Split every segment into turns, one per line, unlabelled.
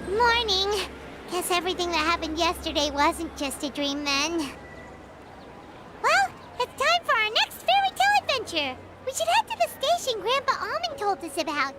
Morning. Guess everything that happened yesterday wasn't just a dream then. Well, it's time for our next fairy tale adventure. We should head to the station Grandpa Almond told us about.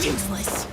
Useless.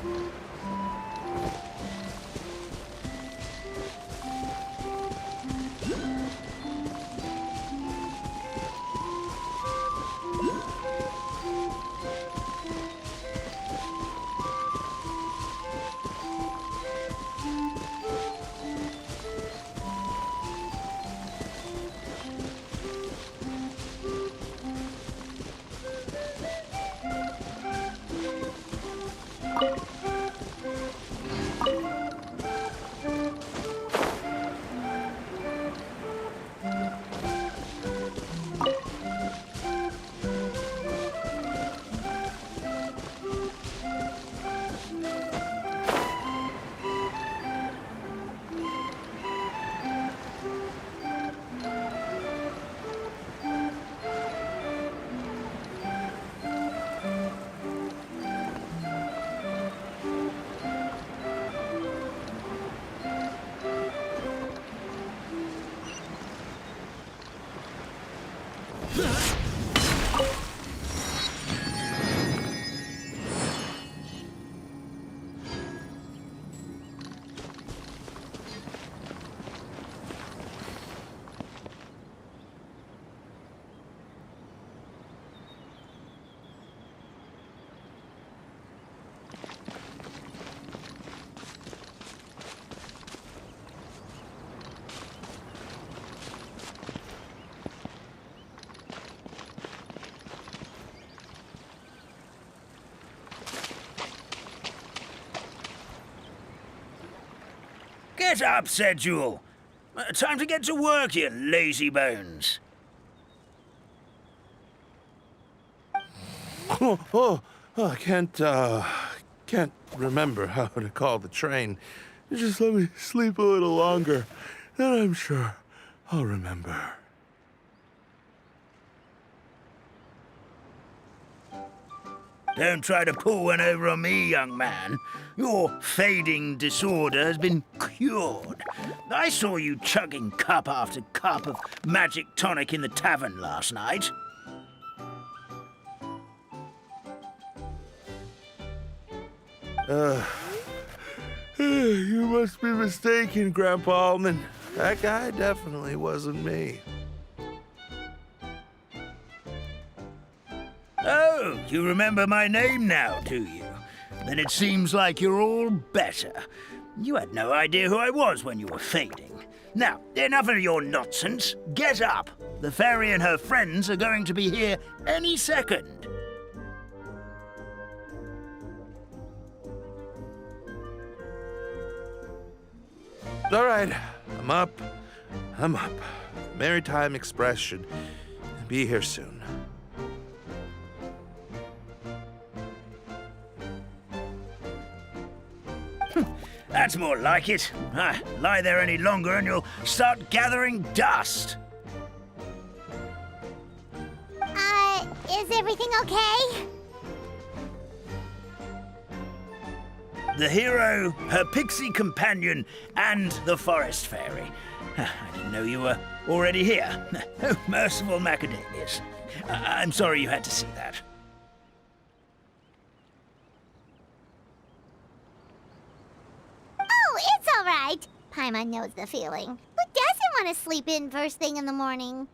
Get up, said Jewel. Time to get to work, you lazy bones.
I can't remember how to call the train. Just let me sleep a little longer, then I'm sure I'll remember.
Don't try to pull one over on me, young man. Your fading disorder has been cured. I saw you chugging cup after cup of magic tonic in the tavern last night.
You must be mistaken, Grandpa Almond. That guy definitely wasn't me.
Oh, you remember my name now, do you? Then it seems like you're all better. You had no idea who I was when you were fading. Now, enough of your nonsense. Get up. The fairy and her friends are going to be here any second.
All right, I'm up. Maritime Express should be here soon.
That's more like it. Lie there any longer and you'll start gathering dust.
Is everything okay?
The hero, her pixie companion, and the forest fairy. I didn't know you were already here. Oh, merciful macadamias. I'm sorry you had to see that.
Oh, it's all right. Paimon knows the feeling. Who doesn't want to sleep in first thing in the morning?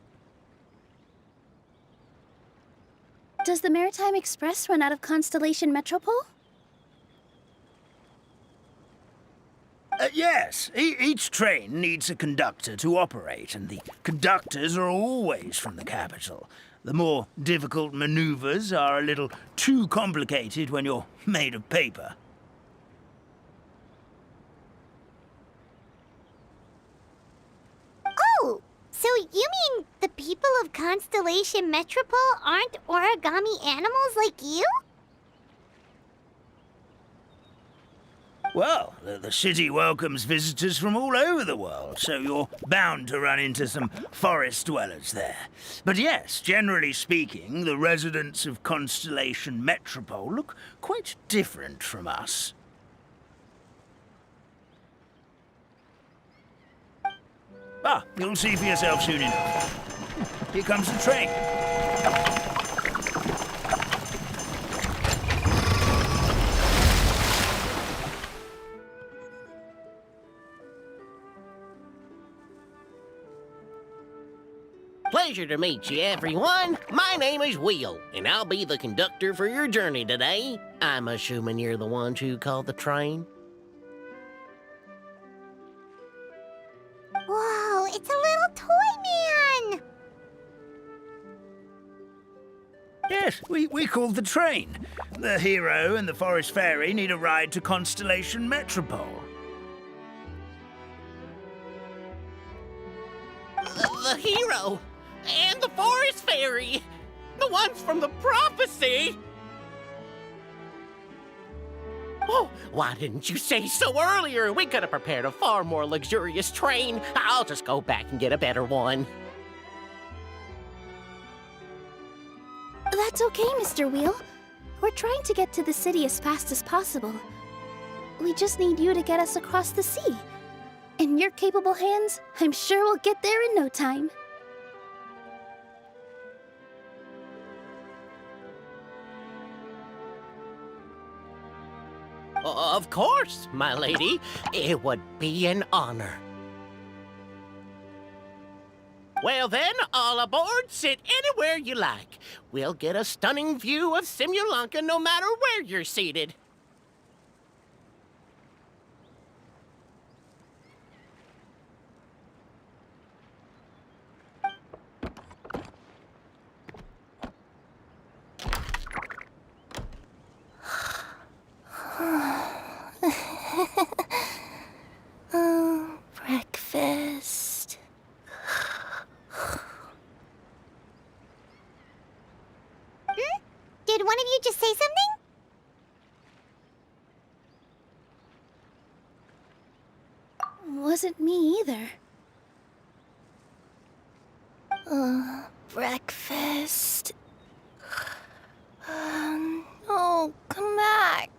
Does the Maritime Express run out of Constellation Metropole?
Yes, each train needs a conductor to operate, and the conductors are always from the capital. The more difficult maneuvers are a little too complicated when you're made of paper.
Oh, so you mean the people of Constellation Metropole aren't origami animals like you?
Well, the city welcomes visitors from all over the world, so you're bound to run into some forest dwellers there. But yes, generally speaking, the residents of Constellation Metropole look quite different from us. You'll see for yourself soon enough. Here comes the train.
Pleasure to meet you, everyone. My name is Will, and I'll be the conductor for your journey today. I'm assuming you're the ones who called the train.
Whoa, it's a little toy man!
Yes, we called the train. The hero and the forest fairy need a ride to Constellation Metropole.
The hero and the forest fairy, the ones from the prophecy. Oh, why didn't you say so earlier? We could have prepared a far more luxurious train. I'll just go back and get a better one.
That's okay, Mr. Wheel. We're trying to get to the city as fast as possible. We just need you to get us across the sea. In your capable hands, I'm sure we'll get there in no time.
Of course, my lady. It would be an honor. Well then, all aboard, sit anywhere you like. We'll get a stunning view of Simulanka no matter where you're seated.
Breakfast.
Did one of you just say something?
Wasn't me either.
Breakfast. Oh, come back.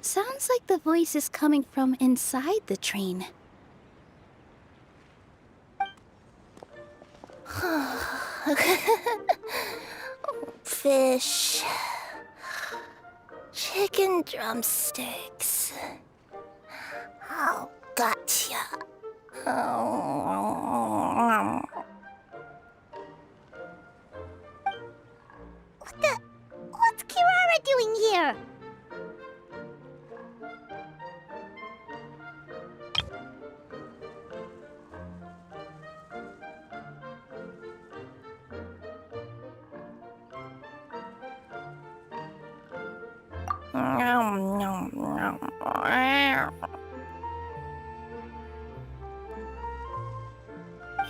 Sounds like the voice is coming from inside the train.
Fish. Chicken drumsticks. Oh, gotcha. Oh.
What's Kirara doing here?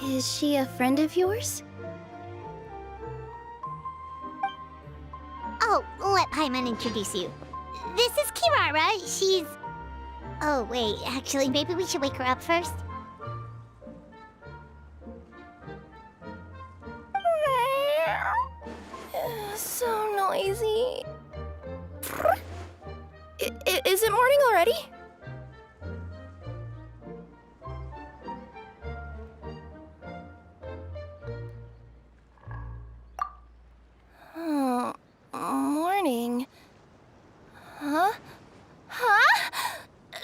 Is she a friend of yours?
Oh, let Paimon introduce you. This is Kirara. She's... Oh, wait. Actually, maybe we should wake her up first.
So noisy. Is it morning already? Oh, morning. Huh? Huh?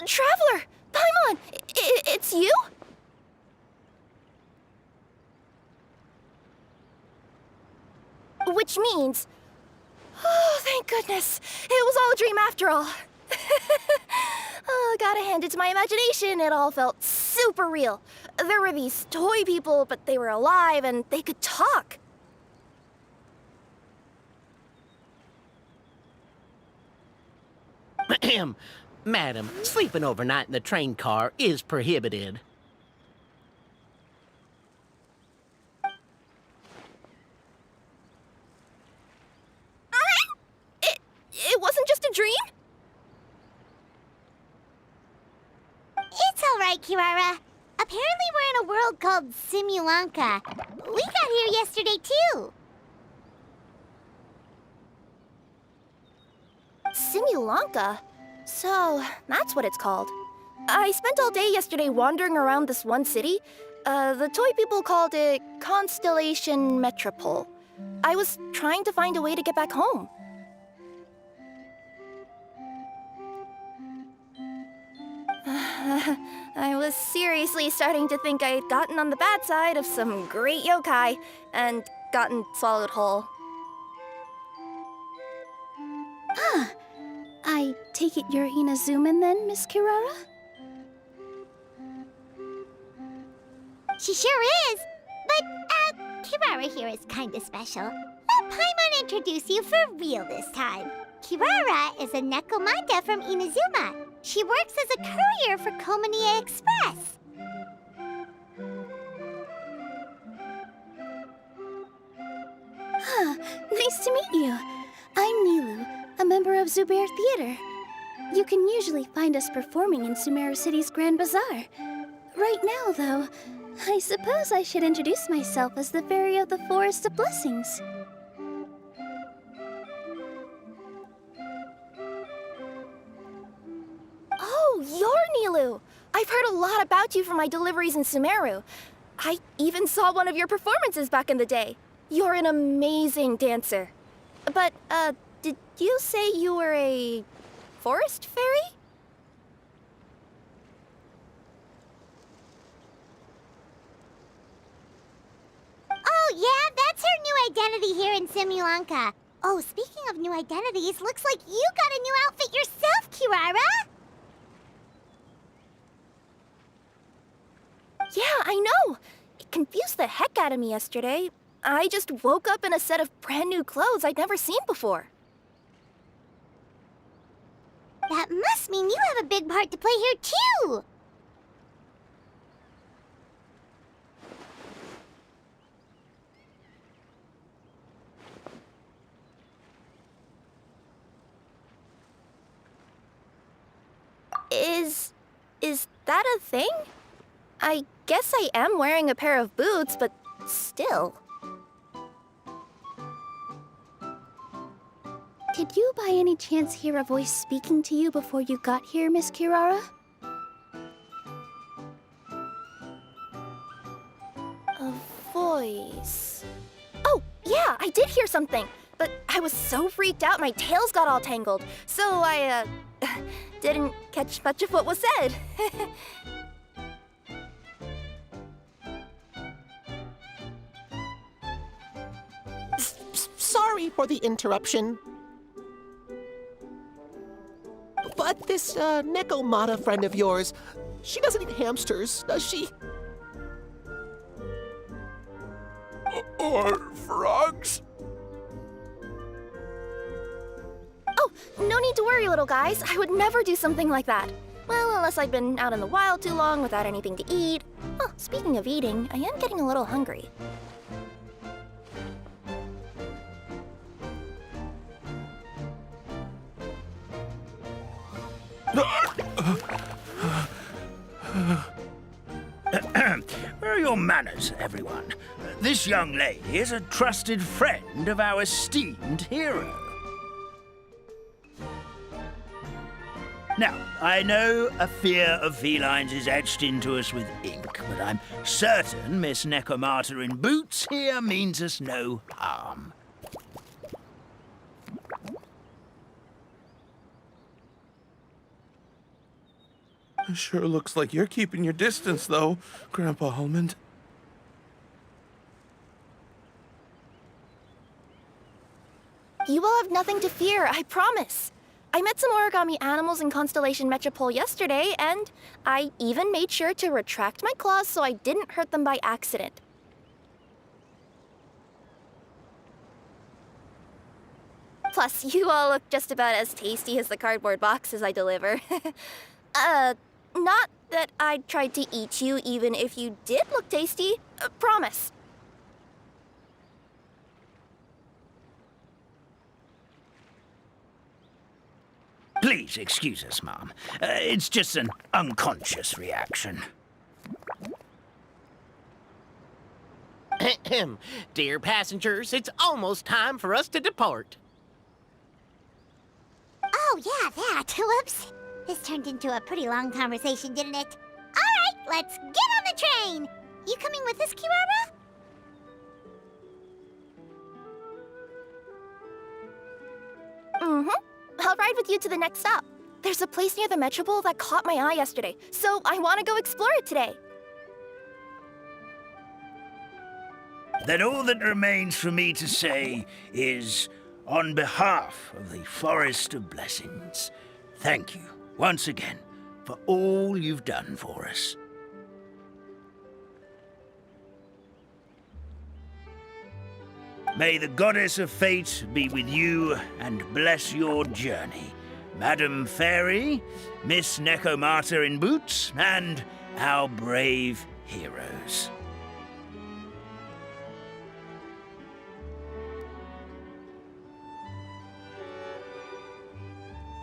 Traveler! Paimon! It's you? Which means... Oh, thank goodness. It was all a dream after all. Oh, gotta hand it to my imagination. It all felt super real. There were these toy people, but they were alive and they could talk.
Madam, sleeping overnight in the train car is prohibited.
It wasn't just a dream?
It's all right, Kirara. Apparently we're in a world called Simulanka. We got here yesterday, too.
Simulanka? So, that's what it's called. I spent all day yesterday wandering around this one city. The toy people called it Constellation Metropole. I was trying to find a way to get back home. I was seriously starting to think I had gotten on the bad side of some great yokai and gotten swallowed whole.
I take it you're Inazuman then, Miss Kirara?
She sure is. But, Kirara here is kinda special. Let Paimon introduce you for real this time. Kirara is a Nekomata from Inazuma. She works as a courier for Komanie Express.
Nice to meet you. I'm Nilu, a member of Zubair Theater. You can usually find us performing in Sumeru City's Grand Bazaar. Right now, though, I suppose I should introduce myself as the Fairy of the Forest of Blessings.
Oh, you're Nilu! I've heard a lot about you from my deliveries in Sumeru. I even saw one of your performances back in the day. You're an amazing dancer. But, did you say you were a forest fairy?
Oh, yeah, that's her new identity here in Simulanka. Oh, speaking of new identities, looks like you got a new outfit yourself, Kirara!
Yeah, I know. It confused the heck out of me yesterday. I just woke up in a set of brand new clothes I'd never seen before.
That must mean you have a big part to play here, too!
Is that a thing? I guess I am wearing a pair of boots, but still.
Did you by any chance hear a voice speaking to you before you got here, Miss Kirara?
A voice. Oh, yeah, I did hear something. But I was so freaked out my tails got all tangled. So I, didn't catch much of what was said.
Sorry for the interruption. But this Nekomata friend of yours, she doesn't eat hamsters, does she?
Or frogs?
Oh, no need to worry, little guys. I would never do something like that. Well, unless I've been out in the wild too long without anything to eat. Oh, speaking of eating, I am getting a little hungry.
Where are your manners, everyone? This young lady is a trusted friend of our esteemed hero. Now, I know a fear of felines is etched into us with ink, but I'm certain Miss Necomata in boots here means us no harm.
It sure looks like you're keeping your distance, though, Grandpa Almond.
You will have nothing to fear, I promise. I met some origami animals in Constellation Metropole yesterday, and I even made sure to retract my claws so I didn't hurt them by accident. Plus, you all look just about as tasty as the cardboard boxes I deliver. Not that I'd try to eat you even if you did look tasty. Promise.
Please excuse us, Mom. It's just an unconscious reaction.
Dear passengers, it's almost time for us to depart.
Oh, yeah, that. Whoops. This turned into a pretty long conversation, didn't it? All right, let's get on the train. You coming with us, Kirara?
Mm-hmm. I'll ride with you to the next stop. There's a place near the Metropole that caught my eye yesterday, so I want to go explore it today.
Then all that remains for me to say is, on behalf of the Forest of Blessings, thank you once again for all you've done for us. May the Goddess of Fate be with you and bless your journey. Madam Fairy, Miss Necomata in boots, and our brave heroes.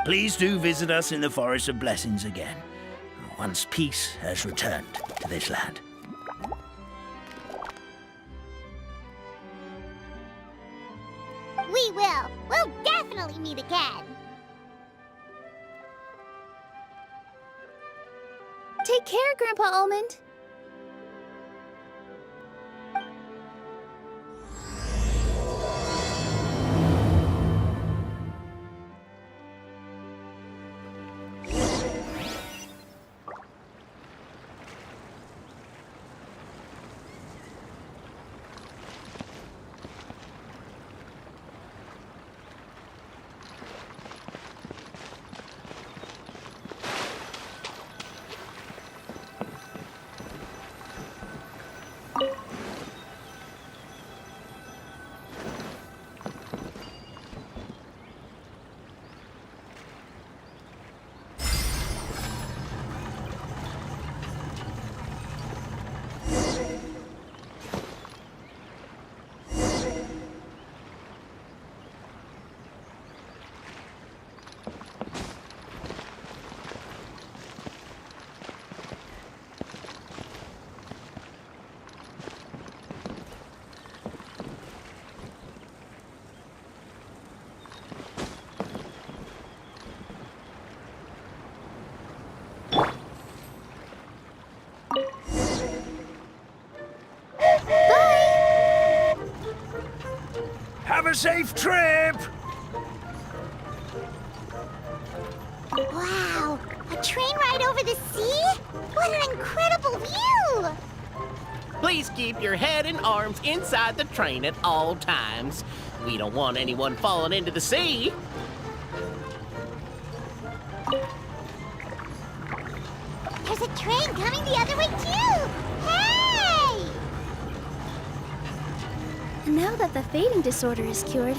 Please do visit us in the Forest of Blessings again, once peace has returned to this land.
We will. We'll definitely meet again.
Take care, Grandpa Almond.
Have a safe trip!
Wow, a train ride over the sea? What an incredible view!
Please keep your head and arms inside the train at all times. We don't want anyone falling into the sea.
There's a train coming the other way too! Hey!
And now that the fading disorder is cured,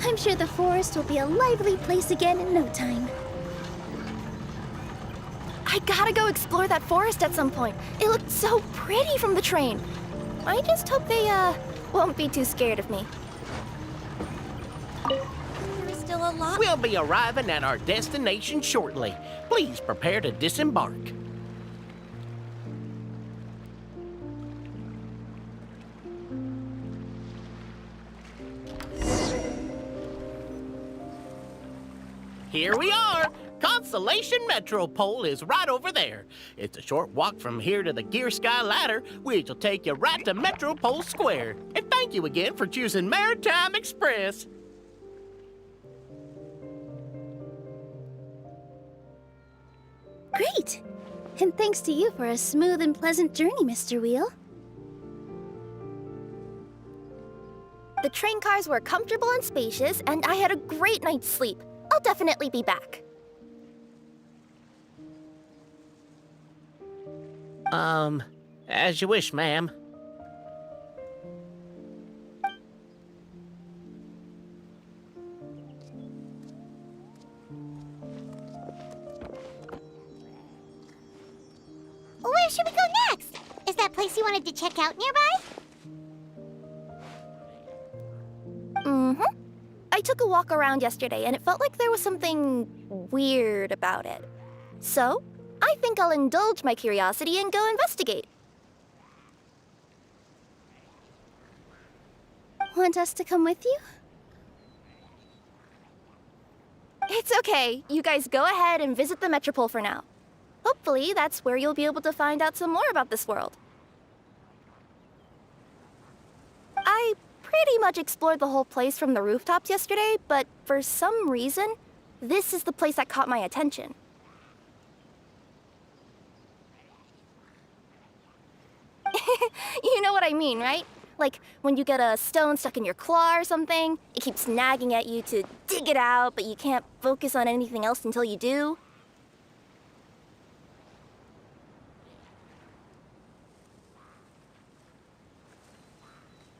I'm sure the forest will be a lively place again in no time.
I gotta go explore that forest at some point. It looked so pretty from the train. I just hope they, won't be too scared of me.
There are still
still a lot.
We'll be arriving at our destination shortly. Please prepare to disembark. Here we are. Constellation Metropole is right over there. It's a short walk from here to the Gear Sky Ladder, which will take you right to Metropole Square. And thank you again for choosing Maritime Express.
Great! And thanks to you for a smooth and pleasant journey, Mr. Wheel.
The train cars were comfortable and spacious, and I had a great night's sleep. I'll definitely be back.
As you wish, ma'am.
Where should we go next? Is that place you wanted to check out nearby?
Mm-hmm. I took a walk around yesterday, and it felt like there was something weird about it. So, I think I'll indulge my curiosity and go investigate.
Want us to come with you?
It's okay. You guys go ahead and visit the Metropole for now. Hopefully, that's where you'll be able to find out some more about this world. I pretty much explored the whole place from the rooftops yesterday, but for some reason, this is the place that caught my attention. You know what I mean, right? Like when you get a stone stuck in your claw or something, it keeps nagging at you to dig it out, but you can't focus on anything else until you do.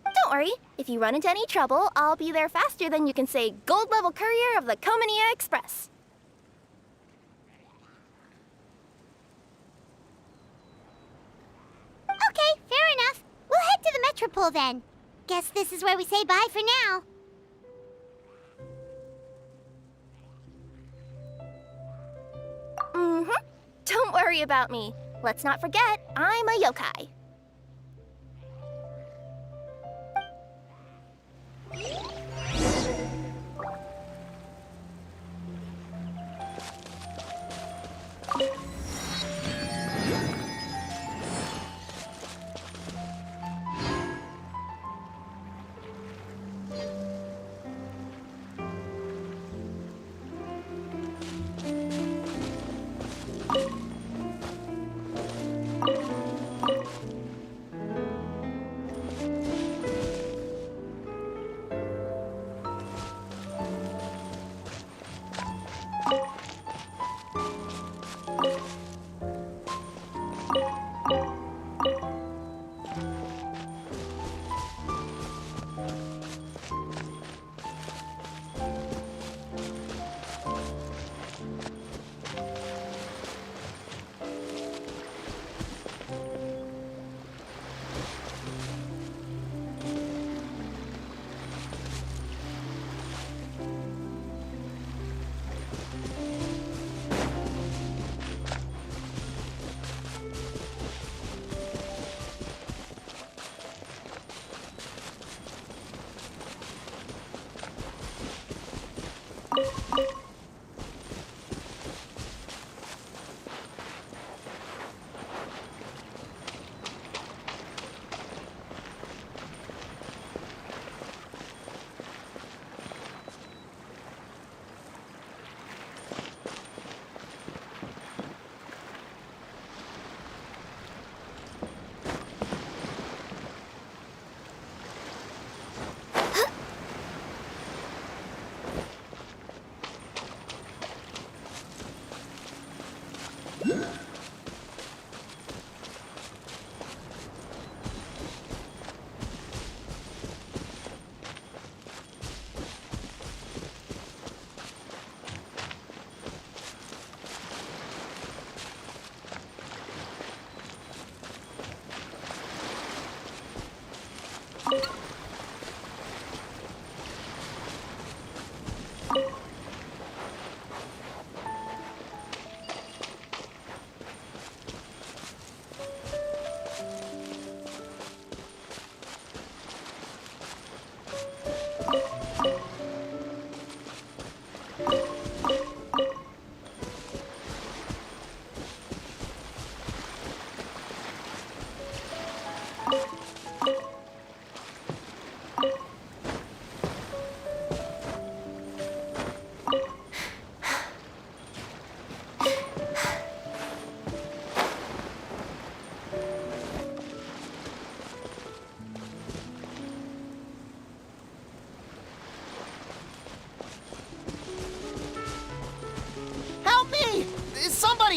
Don't worry, if you run into any trouble, I'll be there faster than you can say gold level courier of the Comania Express.
Okay, fair enough. We'll head to the Metropole then. Guess this is where we say bye for now.
Mm-hmm. Don't worry about me. Let's not forget, I'm a yokai.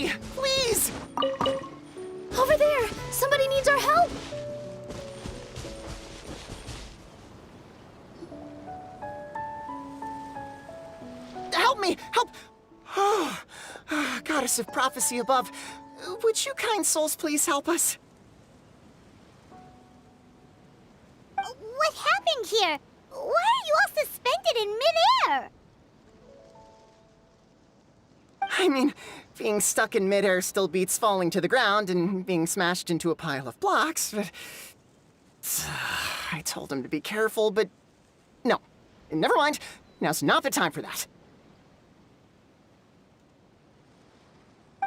Hurry! Please!
Over there! Somebody needs our help!
Help me! Help! Oh, Goddess of prophecy above, would you kind souls please help us?
What happened here? Why are you all suspended in midair?
I mean, being stuck in midair still beats falling to the ground and being smashed into a pile of blocks, but... I told him to be careful, but... No. Never mind. Now's not the time for that.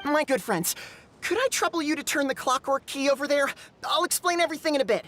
My good friends, could I trouble you to turn the clockwork key over there? I'll explain everything in a bit.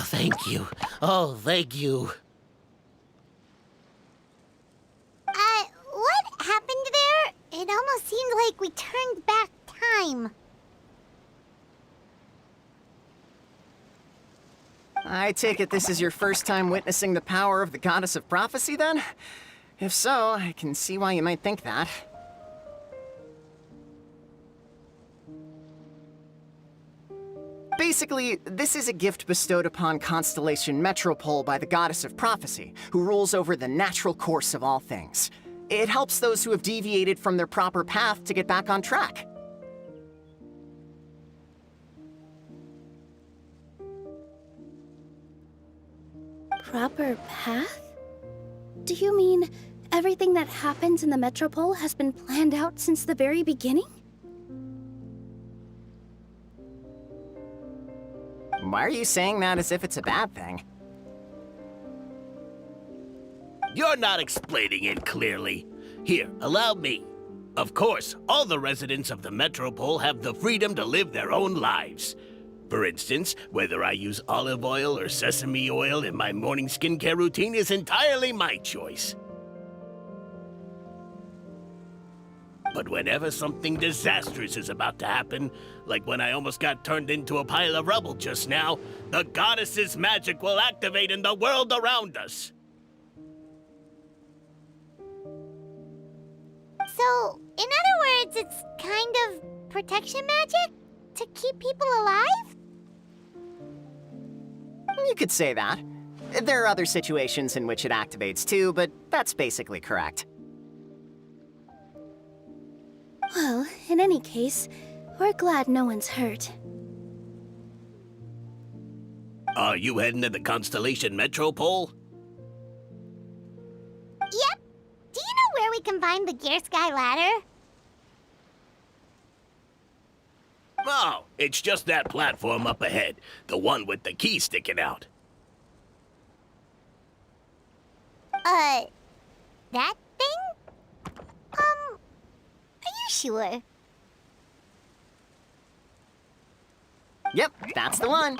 Thank you. Oh, thank you.
What happened there? It almost seemed like we turned back time.
I take it this is your first time witnessing the power of the Goddess of Prophecy, then? If so, I can see why you might think that. Basically, this is a gift bestowed upon Constellation Metropole by the Goddess of Prophecy, who rules over the natural course of all things. It helps those who have deviated from their proper path to get back on track.
Proper path? Do you mean everything that happens in the Metropole has been planned out since the very beginning?
Why are you saying that as if it's a bad thing?
You're not explaining it clearly. Here, allow me. Of course, all the residents of the Metropole have the freedom to live their own lives. For instance, whether I use olive oil or sesame oil in my morning skincare routine is entirely my choice. But whenever something disastrous is about to happen, like when I almost got turned into a pile of rubble just now, the goddess's magic will activate in the world around us.
So, in other words, it's kind of protection magic? To keep people alive?
You could say that. There are other situations in which it activates too, but that's basically correct.
Well, in any case, we're glad no one's hurt.
Are you heading to the Constellation Metropole?
Yep. Do you know where we can find the Gear Sky Ladder?
Oh, it's just that platform up ahead. The one with the key sticking out.
That thing? Are you sure?
Yep, that's the one.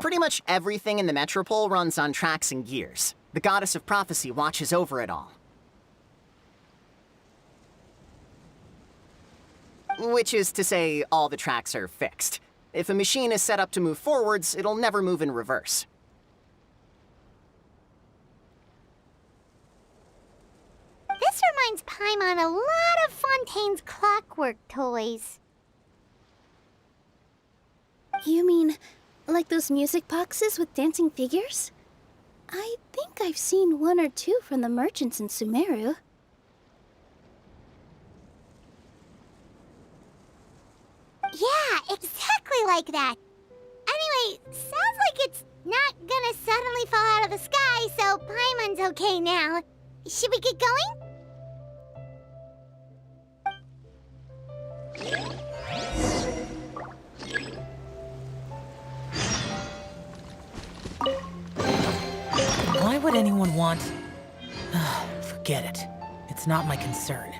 Pretty much everything in the Metropole runs on tracks and gears. The Goddess of Prophecy watches over it all. Which is to say, all the tracks are fixed. If a machine is set up to move forwards, it'll never move in reverse.
This reminds Paimon a lot of Fontaine's clockwork toys.
You mean, like those music boxes with dancing figures? I think I've seen one or two from the merchants in Sumeru.
Yeah, exactly like that. Anyway, sounds like it's not gonna suddenly fall out of the sky, so Paimon's okay now. Should we get going?
Why would anyone want... Forget it. It's not my concern.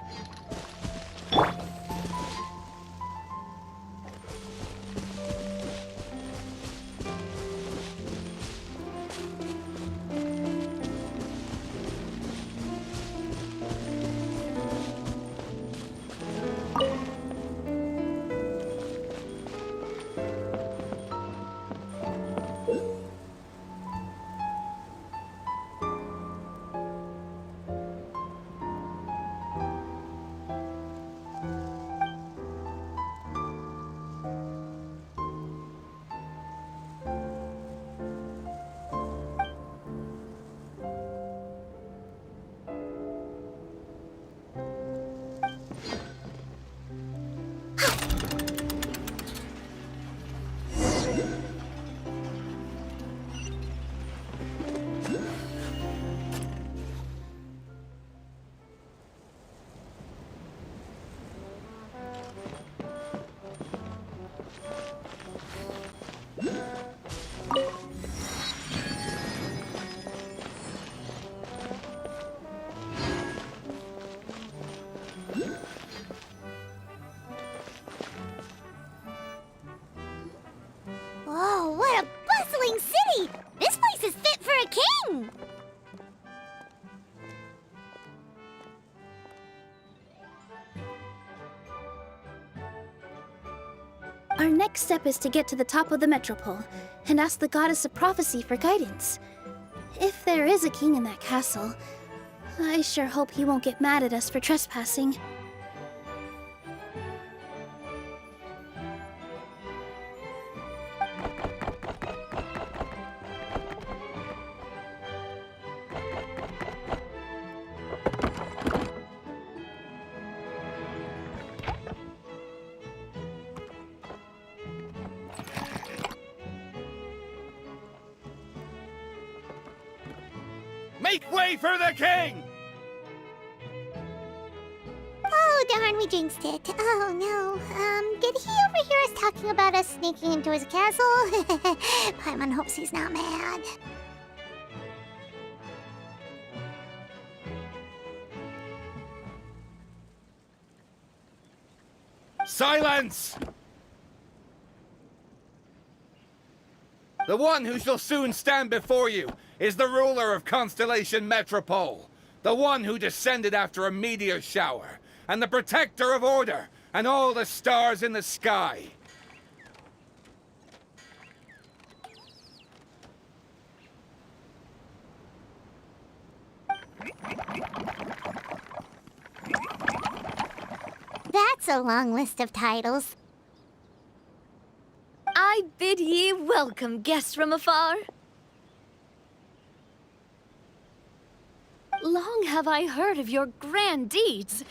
Whoa, what a bustling city! This place is fit for a king!
Our next step is to get to the top of the Metropole and ask the Goddess of Prophecy for guidance. If there is a king in that castle, I sure hope he won't get mad at us for trespassing.
Make way for the king!
Oh, darn, we jinxed it. Oh, no. Did he overhear us talking about us sneaking into his castle? Paimon hopes he's not mad.
Silence!
The one who shall soon stand before you is the ruler of Constellation Metropole, the one who descended after a meteor shower, and the protector of order and all the stars in the sky.
That's a long list of titles.
I bid ye welcome, guests from afar. Long have I heard of your grand deeds.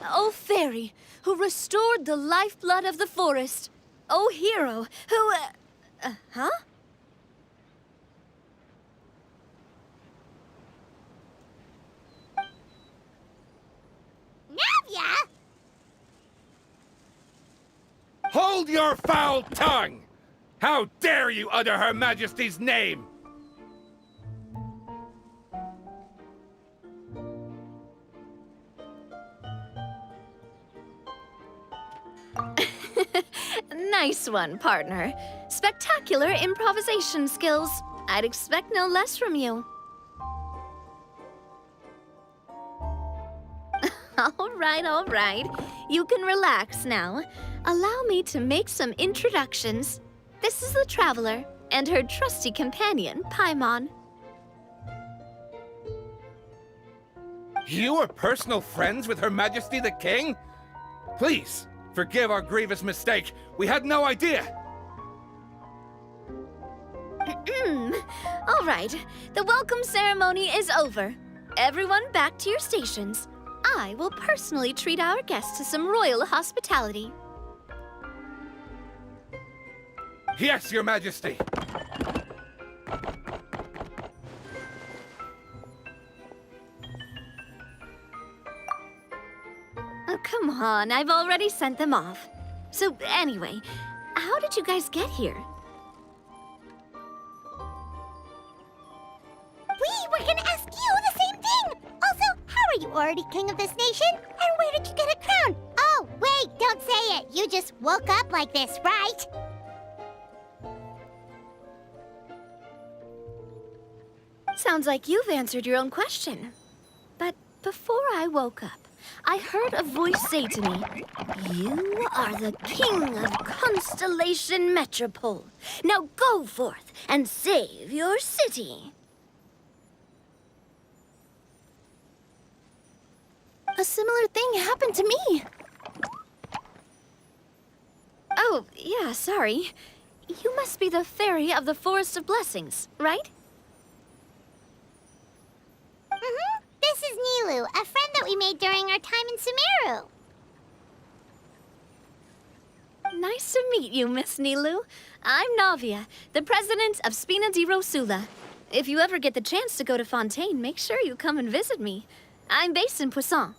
O fairy, who restored the lifeblood of the forest. O hero, who... huh?
Navia!
Hold your foul tongue! How dare you utter Her Majesty's name?
Nice one, partner. Spectacular improvisation skills. I'd expect no less from you. All right. You can relax now. Allow me to make some introductions. This is the Traveler and her trusty companion, Paimon.
You are personal friends with Her Majesty the King? Please, forgive our grievous mistake. We had no idea.
All right, the welcome ceremony is over. Everyone back to your stations. I will personally treat our guests to some royal hospitality.
Yes, Your Majesty.
Oh, come on, I've already sent them off. So anyway, how did you guys get here?
We were gonna ask you the same thing! Also, how are you already king of this nation? And where did you get a crown? Oh, wait, don't say it. You just woke up like this, right?
Sounds like you've answered your own question. But before I woke up, I heard a voice say to me, "You are the king of Constellation Metropole. Now go forth and save your city." A similar thing happened to me. Oh, yeah, sorry. You must be the fairy of the Forest of Blessings, right?
This is Nilu, a friend that we made during our time in Sumeru.
Nice to meet you, Miss Nilu. I'm Navia, the president of Spina di Rosula. If you ever get the chance to go to Fontaine, make sure you come and visit me. I'm based in Poisson.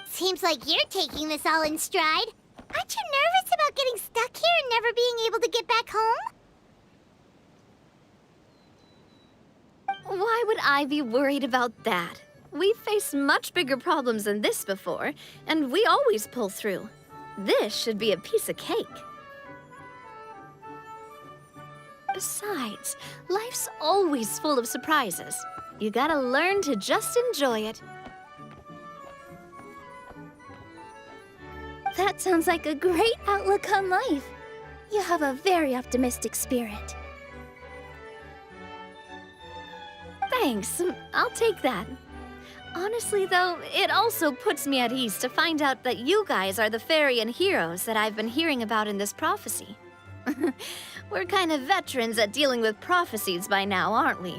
Seems like you're taking this all in stride. Aren't you nervous about getting stuck here and never being able to get back home?
Why would I be worried about that? We've faced much bigger problems than this before, and we always pull through. This should be a piece of cake. Besides, life's always full of surprises. You gotta learn to just enjoy it. That sounds like a great outlook on life. You have a very optimistic spirit. Thanks, I'll take that. Honestly, though, it also puts me at ease to find out that you guys are the fairy and heroes that I've been hearing about in this prophecy. We're kind of veterans at dealing with prophecies by now, aren't we?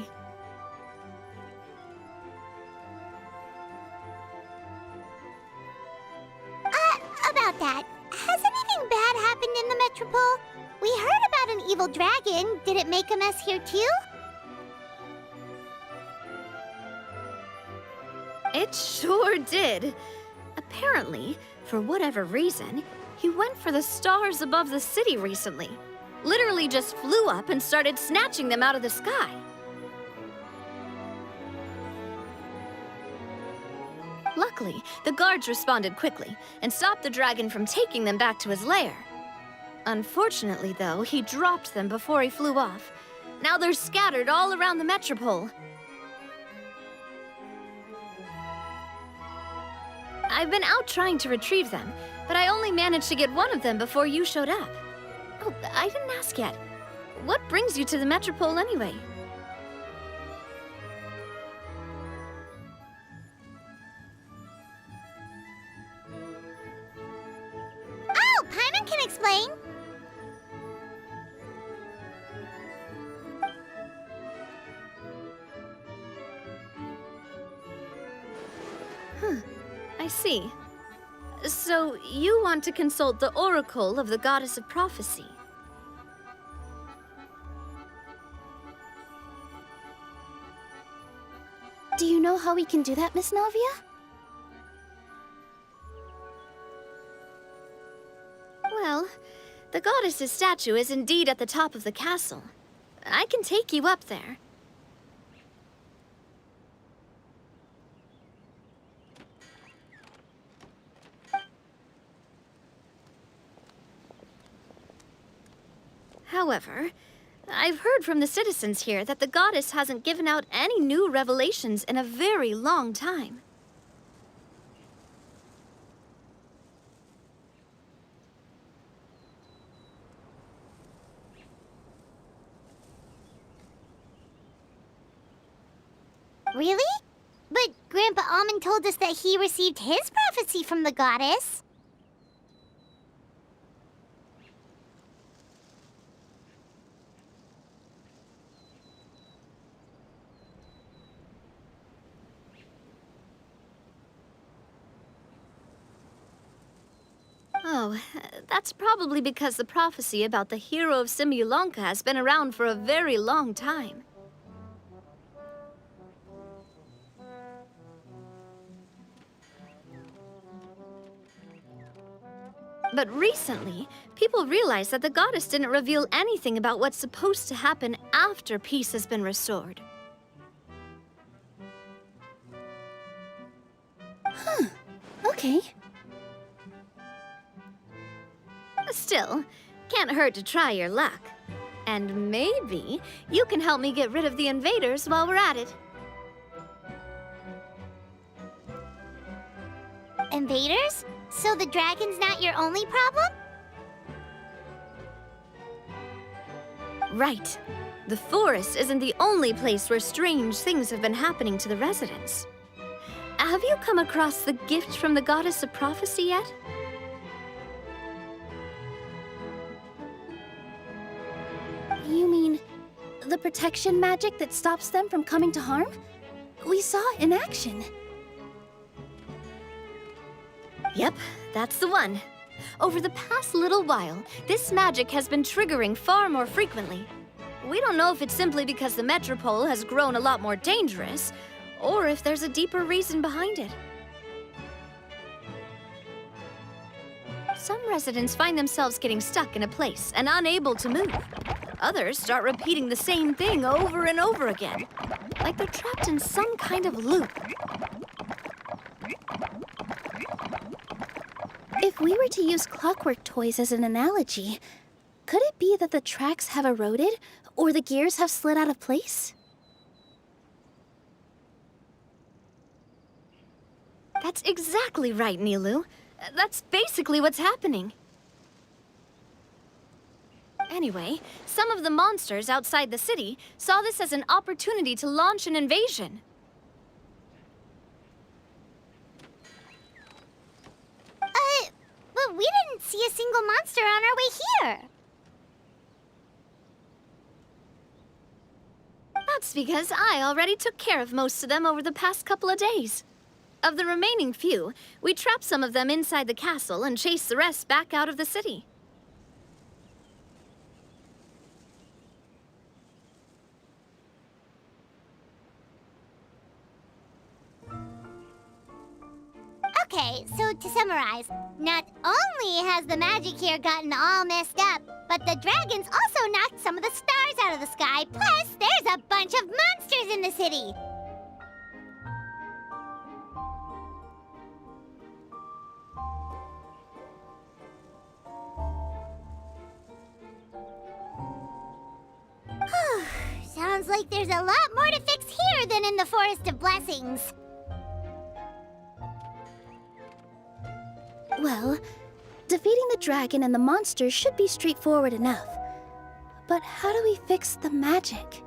About that, has anything bad happened in the Metropole? We heard about an evil dragon. Did it make a mess here too?
It sure did. Apparently, for whatever reason, he went for the stars above the city recently. Literally just flew up and started snatching them out of the sky. Luckily, the guards responded quickly and stopped the dragon from taking them back to his lair. Unfortunately, though, he dropped them before he flew off. Now they're scattered all around the metropole. I've been out trying to retrieve them, but I only managed to get one of them before you showed up. Oh, I didn't ask yet. What brings you to the metropole anyway?
Oh, Paimon can explain.
I see. So, you want to consult the oracle of the goddess of prophecy. Do you know how we can do that, Miss Navia? Well, the goddess's statue is indeed at the top of the castle. I can take you up there. However, I've heard from the citizens here that the goddess hasn't given out any new revelations in a very long time.
Really? But Grandpa Almond told us that he received his prophecy from the goddess.
Oh, that's probably because the prophecy about the hero of Simulanka has been around for a very long time. But recently, people realized that the goddess didn't reveal anything about what's supposed to happen after peace has been restored.
Okay.
Still, can't hurt to try your luck. And maybe you can help me get rid of the invaders while we're at it.
Invaders? So the dragon's not your only problem?
Right. The forest isn't the only place where strange things have been happening to the residents. Have you come across the gift from the goddess of prophecy yet?
You mean the protection magic that stops them from coming to harm? We saw it in action.
Yep, that's the one. Over the past little while, this magic has been triggering far more frequently. We don't know if it's simply because the metropole has grown a lot more dangerous, or if there's a deeper reason behind it. Some residents find themselves getting stuck in a place and unable to move. Others start repeating the same thing over and over again, like they're trapped in some kind of loop.
If we were to use clockwork toys as an analogy, could it be that the tracks have eroded or the gears have slid out of place?
That's exactly right, Nilu. That's basically what's happening. Anyway, some of the monsters outside the city saw this as an opportunity to launch an invasion.
But we didn't see a single monster on our way here.
That's because I already took care of most of them over the past couple of days. Of the remaining few, we trapped some of them inside the castle and chased the rest back out of the city.
Okay, so to summarize, not only has the magic here gotten all messed up, but the dragons also knocked some of the stars out of the sky, plus there's a bunch of monsters in the city! like there's a lot more to fix here than in the Forest of Blessings.
Well, defeating the dragon and the monsters should be straightforward enough. But how do we fix the magic?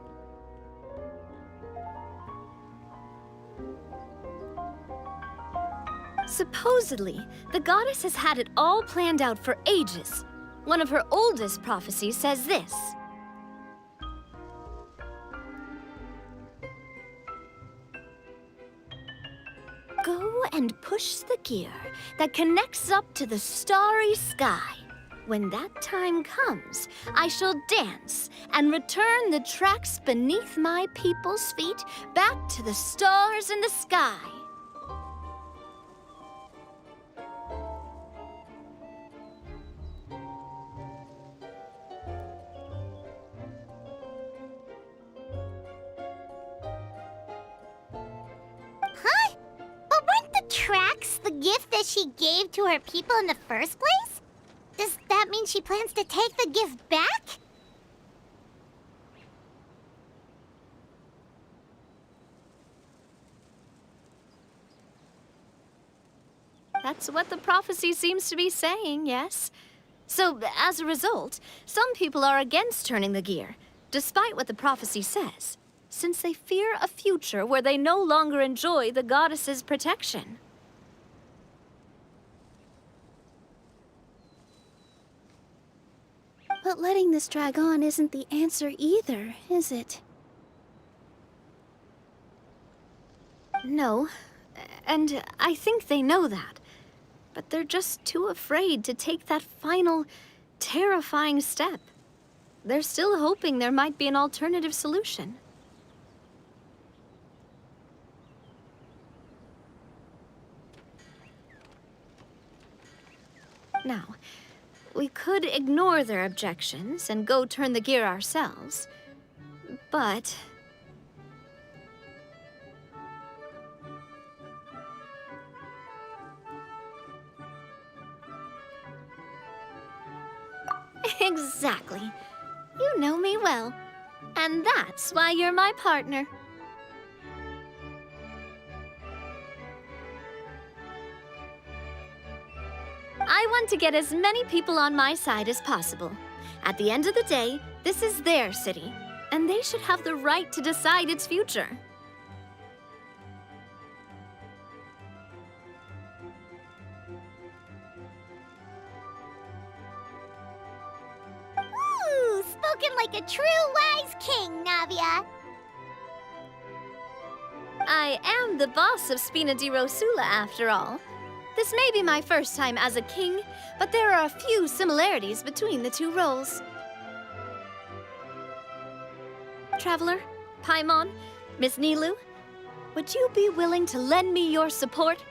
Supposedly, the goddess has had it all planned out for ages. One of her oldest prophecies says this. Go and push the gear that connects up to the starry sky. When that time comes, I shall dance and return the tracks beneath my people's feet back to the stars in the sky.
Huh? But weren't the tracks the gift that she gave to her people in the first place? Does that mean she plans to take the gift back?
That's what the prophecy seems to be saying, yes. So, as a result, some people are against turning the gear, despite what the prophecy says, since they fear a future where they no longer enjoy the goddess's protection.
But letting this drag on isn't the answer either, is it?
No, and I think they know that. But they're just too afraid to take that final, terrifying step. They're still hoping there might be an alternative solution. Now, we could ignore their objections and go turn the gear ourselves, but... Exactly. You know me well. And that's why you're my partner. I want to get as many people on my side as possible. At the end of the day, this is their city, and they should have the right to decide its future.
Ooh, spoken like a true wise king, Navia.
I am the boss of Spina di Rosula, after all. This may be my first time as a king, but there are a few similarities between the two roles. Traveler, Paimon, Miss Nilou, would you be willing to lend me your support?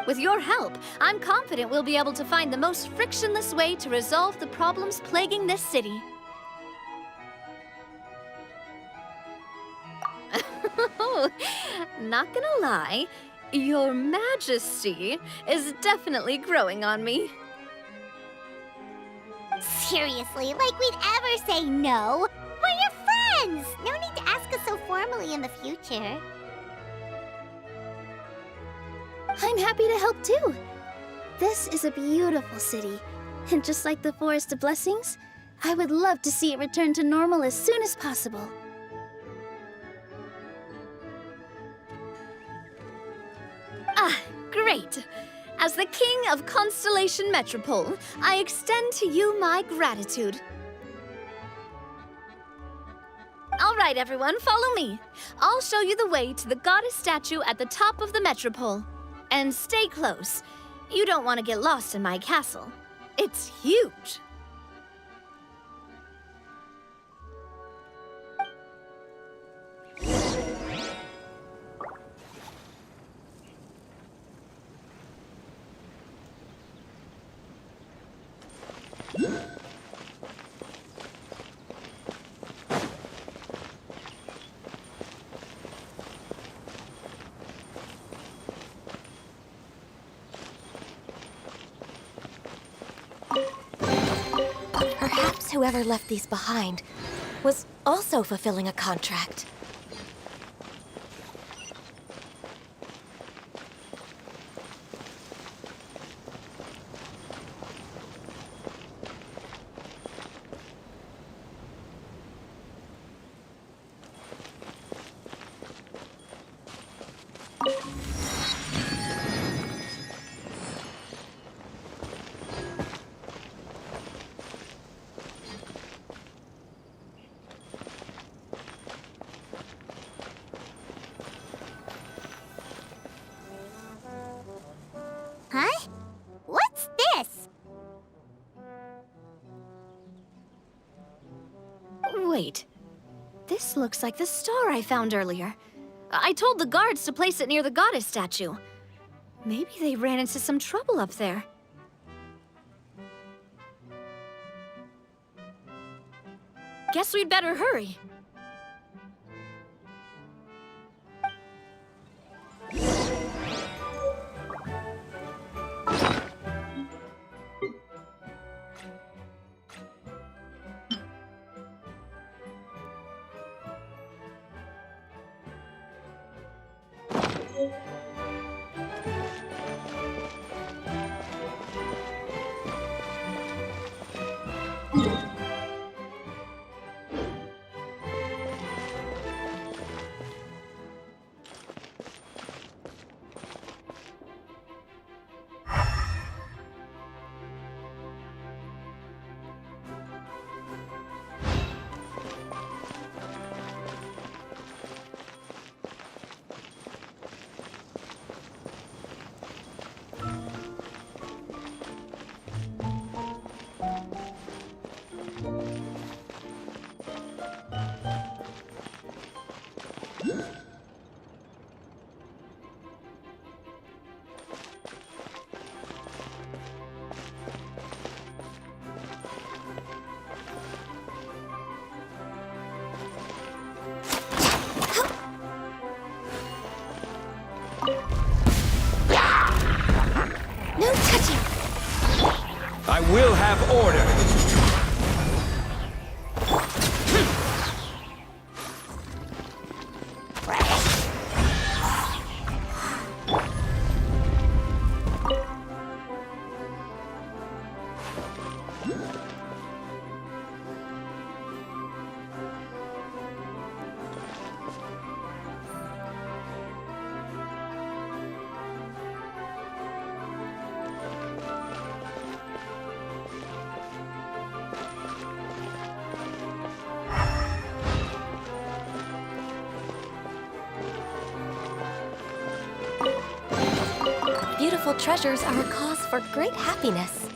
With your help, I'm confident we'll be able to find the most frictionless way to resolve the problems plaguing this city. Not gonna lie, Your Majesty is definitely growing on me.
Seriously, like we'd ever say no. We're your friends! No need to ask us so formally in the future.
I'm happy to help too. This is a beautiful city, and just like the Forest of Blessings, I would love to see it return to normal as soon as possible.
Ah, great! As the King of Constellation Metropole, I extend to you my gratitude. All right, everyone, follow me. I'll show you the way to the goddess statue at the top of the Metropole. And stay close. You don't want to get lost in my castle. It's huge.
Perhaps
whoever left these behind was also fulfilling a contract.
Huh? What's this?
Wait. This looks like the star I found earlier. I told the guards to place it near the goddess statue. Maybe they ran into some trouble up there. Guess we'd better hurry.
No touching!
I will have order.
Beautiful treasures are a cause for great happiness.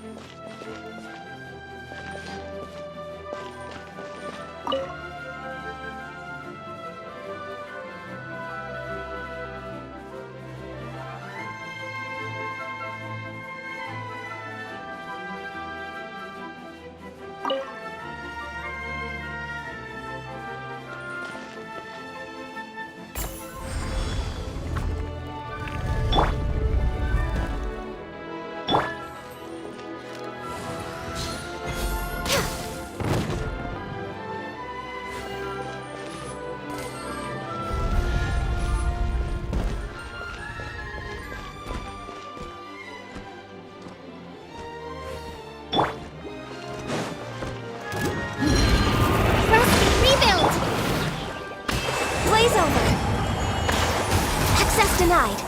Denied.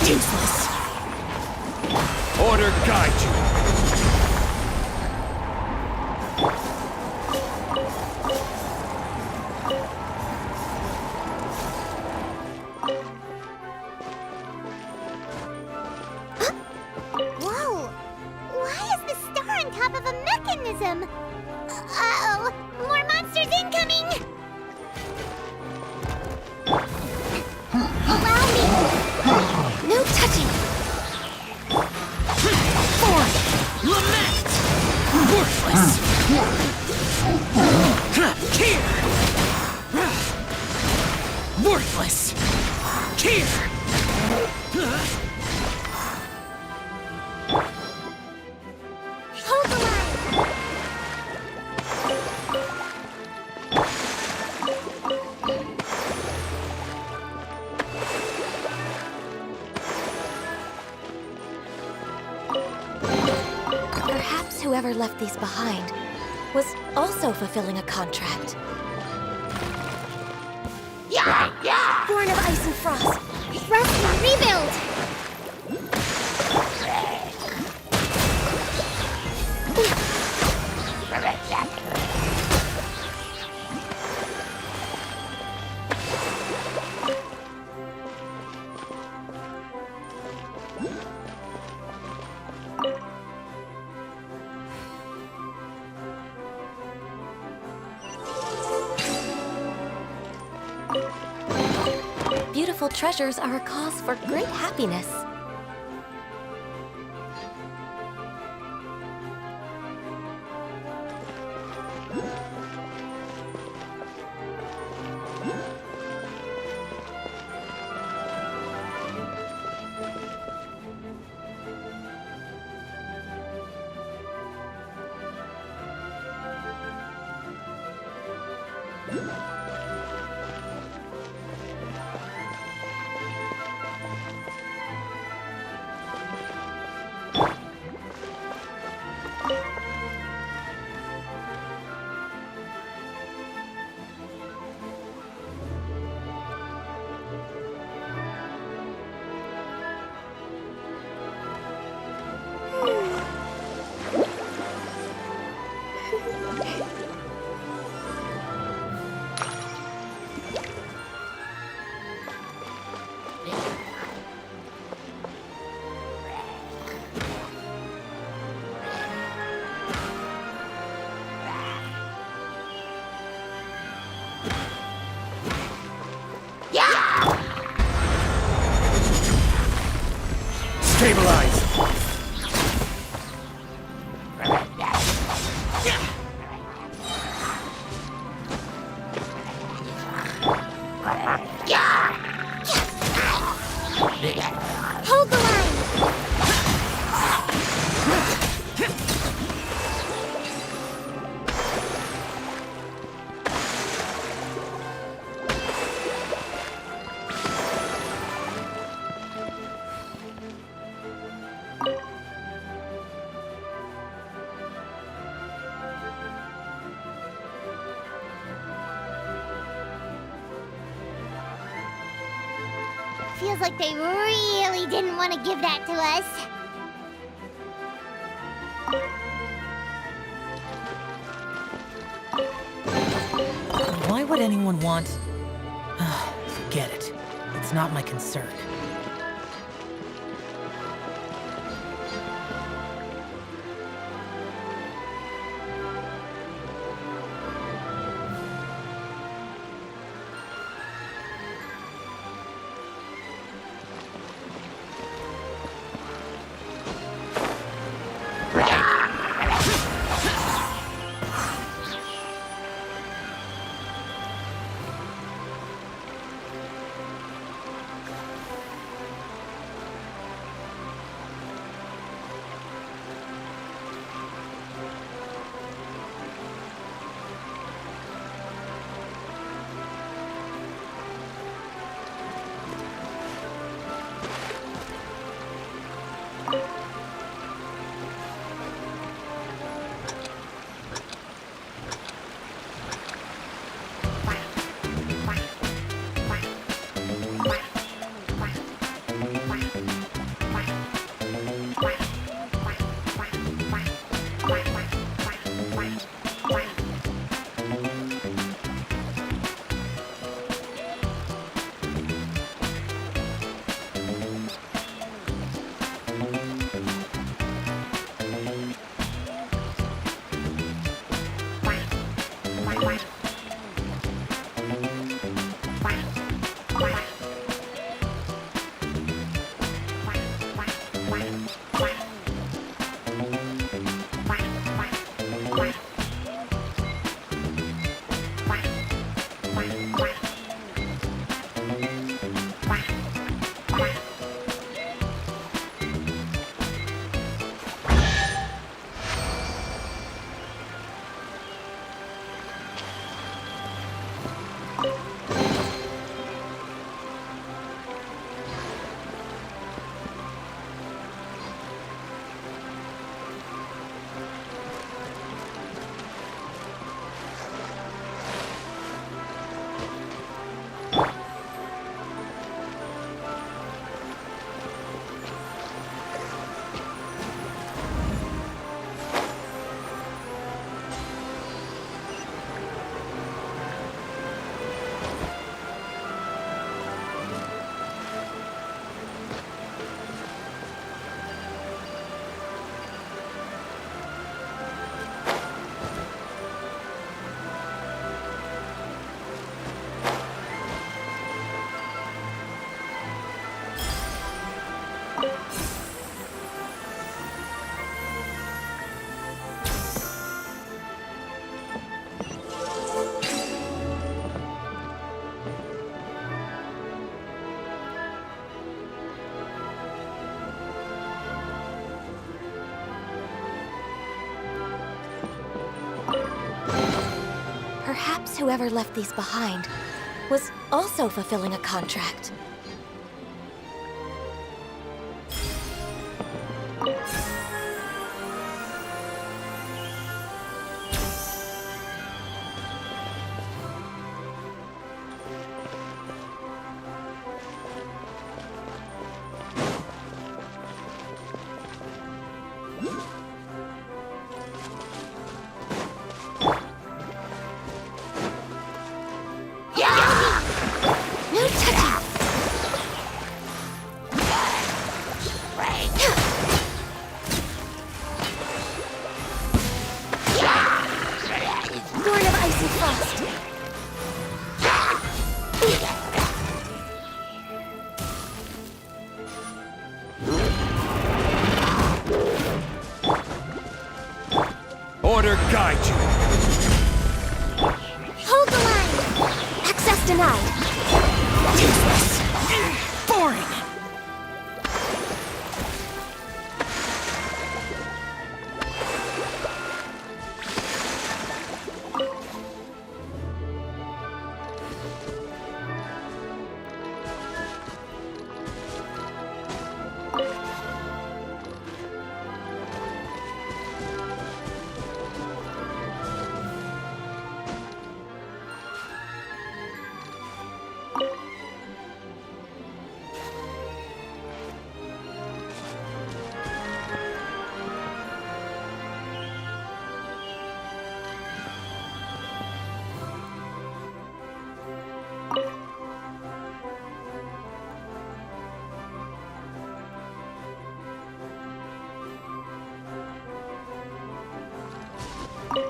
Useless.
Order guide you.
Whoa! Why is the star on top of a mechanism? Uh-oh! More monsters incoming! Allow me!
No touching!
Form! Lament! Worthless! Here! Worthless! Here!
Hold the line!
whoever left these behind was also fulfilling a contract. Born of ice and frost.
Rest and rebuild!
Beautiful treasures are a cause for great happiness.
Stabilize!
Hold the line! Feels like they really didn't want to give that to us.
Why would anyone want... Forget it. It's not my concern.
guess whoever left these behind was also fulfilling a contract.
Order guide you.
Hold the line! Access denied.
Useless. Boring.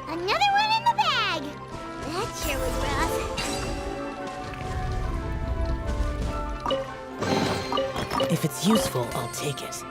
Another one in the bag! That sure was rough.
If it's useful, I'll take it.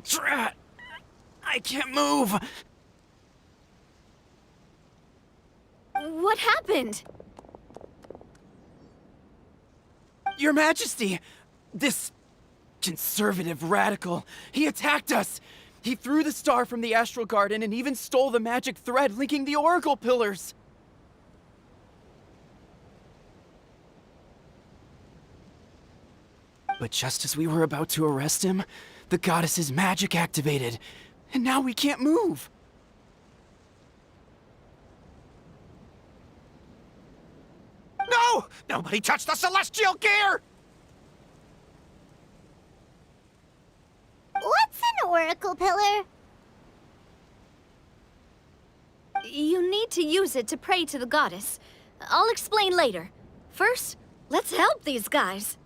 Drat! I can't move!
What happened?
Your Majesty! This conservative radical, he attacked us! He threw the star from the Astral Garden and even stole the magic thread linking the Oracle Pillars! But just as we were about to arrest him, the goddess's magic activated, and now we can't move!
No! Nobody touched the celestial gear!
What's an oracle pillar?
You need to use it to pray to the goddess. I'll explain later. First, let's help these guys.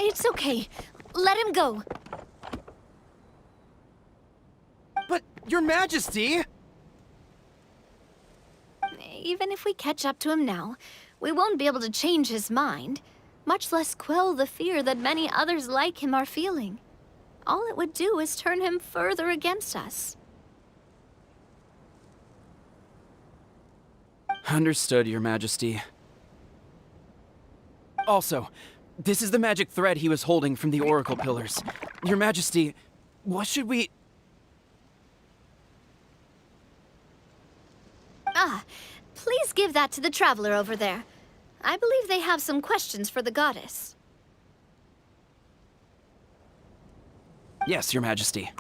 It's okay. Let him go.
But, Your Majesty!
Even if we catch up to him now, we won't be able to change his mind, much less quell the fear that many others like him are feeling. All it would do is turn him further against us.
Understood, Your Majesty. Also, this is the magic thread he was holding from the Oracle Pillars. Your Majesty, what should we...
Ah, please give that to the traveler over there. I believe they have some questions for the goddess.
Yes, Your Majesty.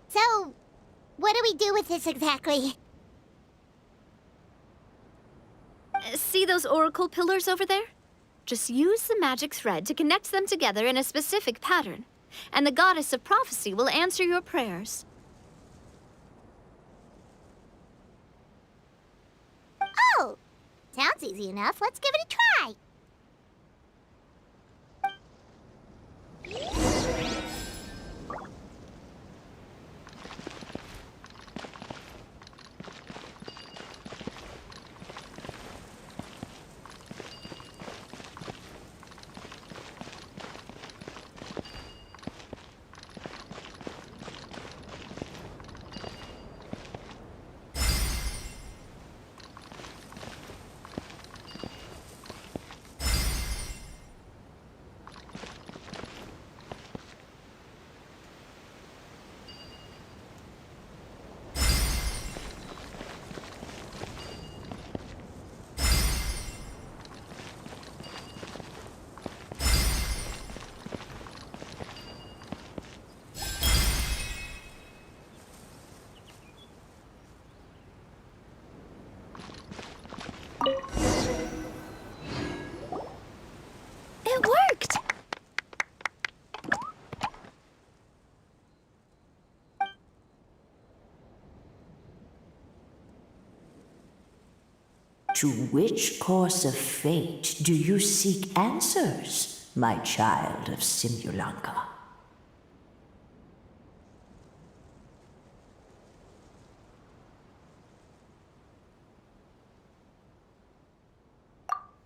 So, what do we do with this exactly?
See those oracle pillars over there? Just use the magic thread to connect them together in a specific pattern, and the goddess of prophecy will answer your prayers.
Oh, sounds easy enough. Let's give it a try.
To which course of fate do you seek answers, my child of Simulanka?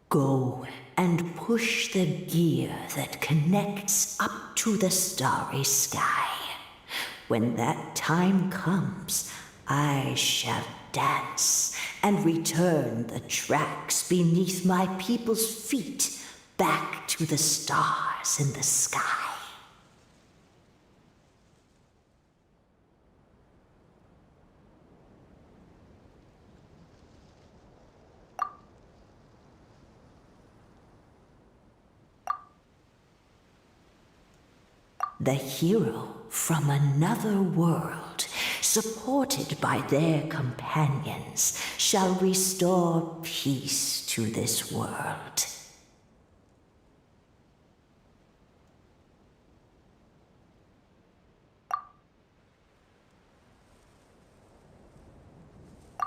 Go and push the gear that connects up to the starry sky. When that time comes, I shall dance and return the tracks beneath my people's feet back to the stars in the sky. The hero from another world, supported by their companions, shall restore peace to this world.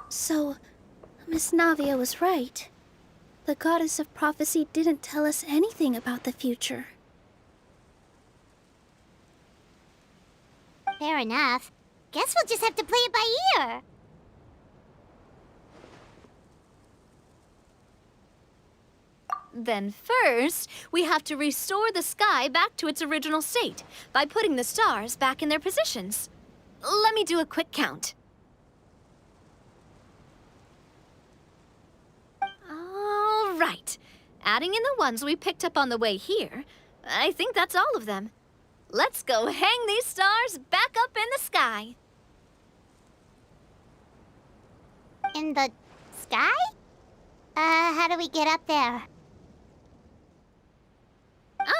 So, Miss Navia was right. The goddess of prophecy didn't tell us anything about the future.
Fair enough. Guess we'll just have to play it by ear.
Then first, we have to restore the sky back to its original state by putting the stars back in their positions. Let me do a quick count. All right. Adding in the ones we picked up on the way here, I think that's all of them. Let's go hang these stars back up in the sky.
In the sky? How do we get up there?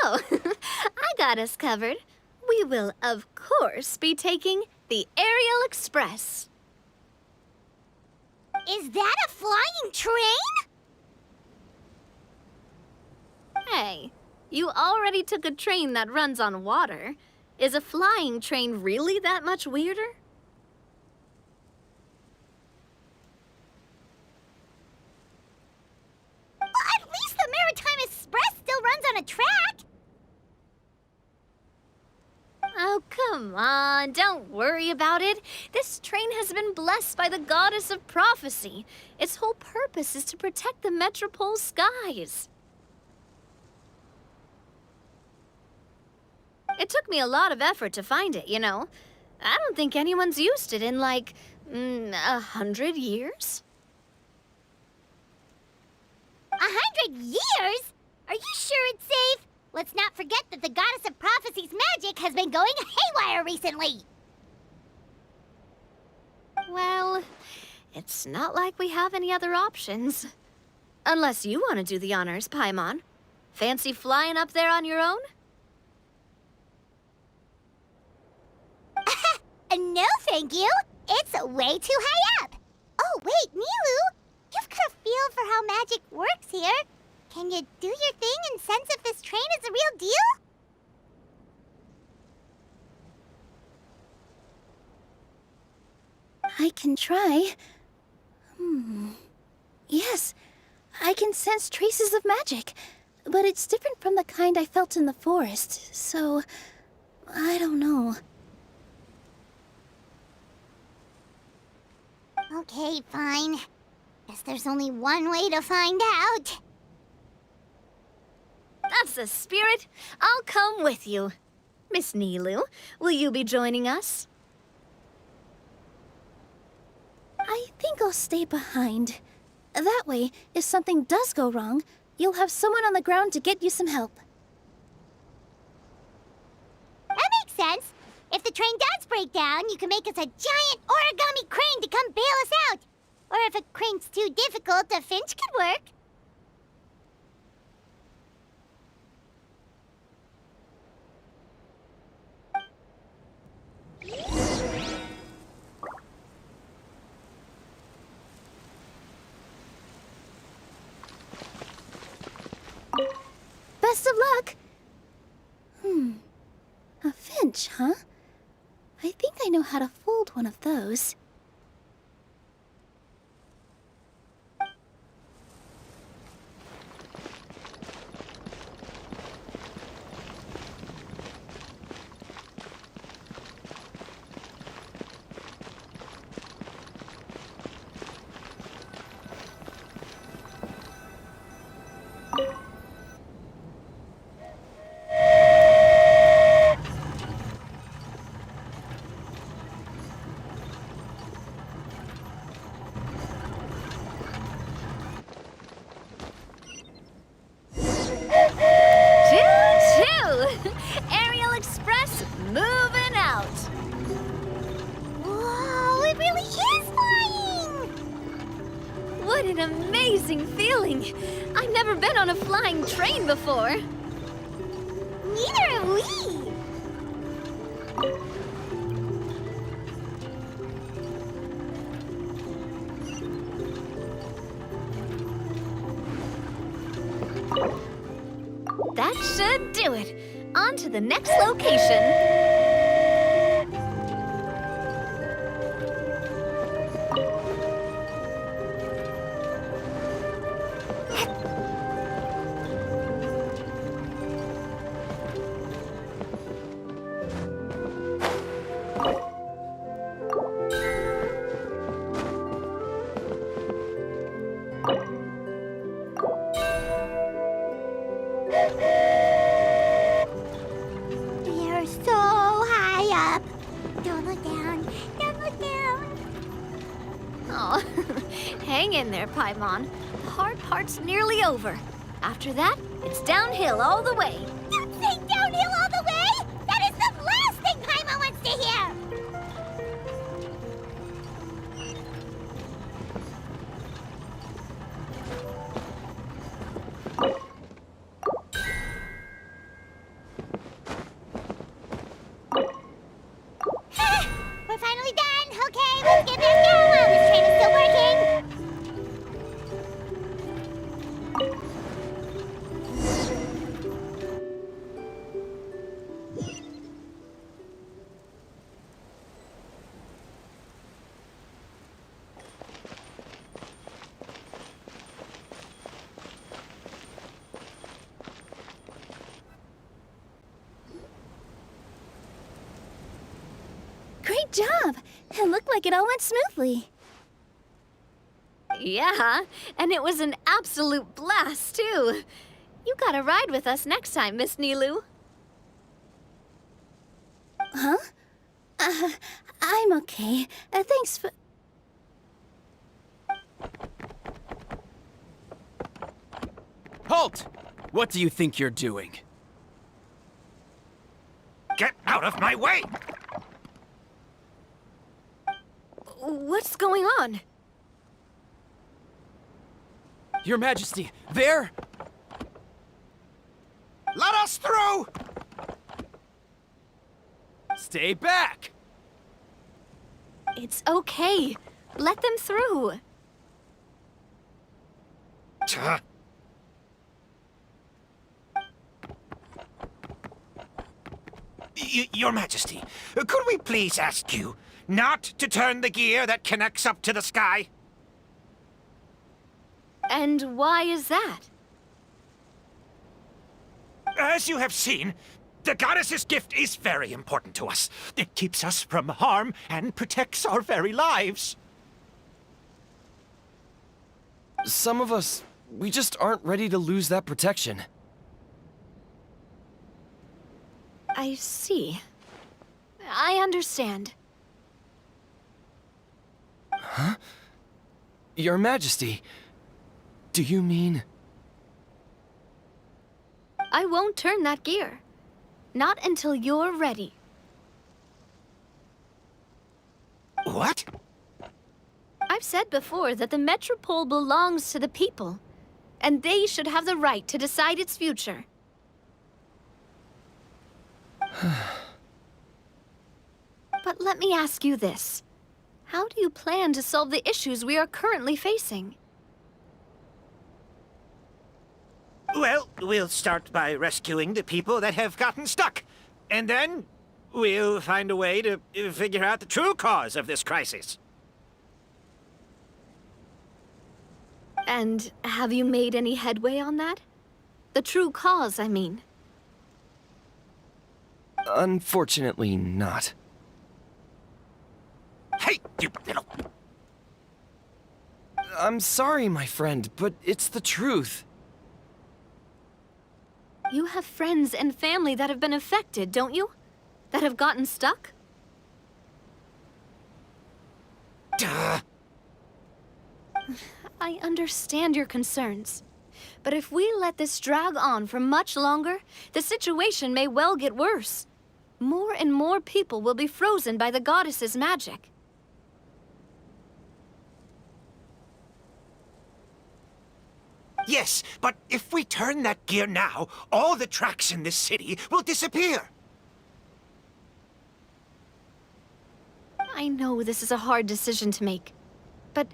Oh, I got us covered. We will, of course, be taking the Aerial Express.
Is that a flying train?
Hey, you already took a train that runs on water. Is a flying train really that much weirder?
Well, at least the Maritime Express still runs on a track.
Oh, come on, don't worry about it. This train has been blessed by the goddess of prophecy. Its whole purpose is to protect the Metropole skies. It took me a lot of effort to find it, you know. I don't think anyone's used it in, like, 100 years.
100 years? Are you sure it's safe? Let's not forget that the goddess of prophecy's magic has been going haywire recently.
Well, it's not like we have any other options. Unless you want to do the honors, Paimon. Fancy flying up there on your own?
No, thank you. It's way too high up. Oh, wait, Nilu. You've got a feel for how magic works here. Can you do your thing and sense if this train is the real deal?
I can try. Yes, I can sense traces of magic, but it's different from the kind I felt in the forest, so I don't know.
Okay, fine. Guess there's only one way to find out.
That's the spirit. I'll come with you. Miss Nilu, will you be joining us?
I think I'll stay behind. That way, if something does go wrong, you'll have someone on the ground to get you some help.
That makes sense. If the train does break down, you can make us a giant origami crane to come bail us out. Or if a crane's too difficult, a finch could work.
Best of luck! A finch, huh? I think I know how to fold one of those.
What an amazing feeling! I've never been on a flying train before.
Neither have we.
That should do it. On to the next location.
You're so high up. Don't look down. Don't look down.
Oh, hang in there, Paimon. The hard part's nearly over. After that, it's downhill all the way.
Don't say downhill all the way. That is the last thing Paimon wants to hear. We're finally done. Okay, let's get back down while this train is still working.
Great job! It looked like it all went smoothly.
Yeah, and it was an absolute blast, too. You gotta ride with us next time, Miss Nilu.
Huh? I'm okay. Thanks for...
Halt! What do you think you're doing?
Get out of my way!
What's going on?
Your Majesty, there!
Let us through!
Stay back!
It's okay. Let them through.
Your Majesty, could we please ask you not to turn the gear that connects up to the sky?
And why is that?
As you have seen, the goddess's gift is very important to us. It keeps us from harm and protects our very lives.
Some of us, we just aren't ready to lose that protection.
I see. I understand.
Huh? Your Majesty, do you mean...
I won't turn that gear. Not until you're ready.
What?
I've said before that the Metropole belongs to the people, and they should have the right to decide its future. But let me ask you this. How do you plan to solve the issues we are currently facing?
Well, we'll start by rescuing the people that have gotten stuck. And then we'll find a way to figure out the true cause of this crisis.
And have you made any headway on that? The true cause, I mean.
Unfortunately not.
Hey, you little...
I'm sorry, my friend, but it's the truth.
You have friends and family that have been affected, don't you? That have gotten stuck?
Duh.
I understand your concerns. But if we let this drag on for much longer, the situation may well get worse. More and more people will be frozen by the goddess's magic.
Yes, but if we turn that gear now, all the tracks in this city will disappear.
I know this is a hard decision to make, but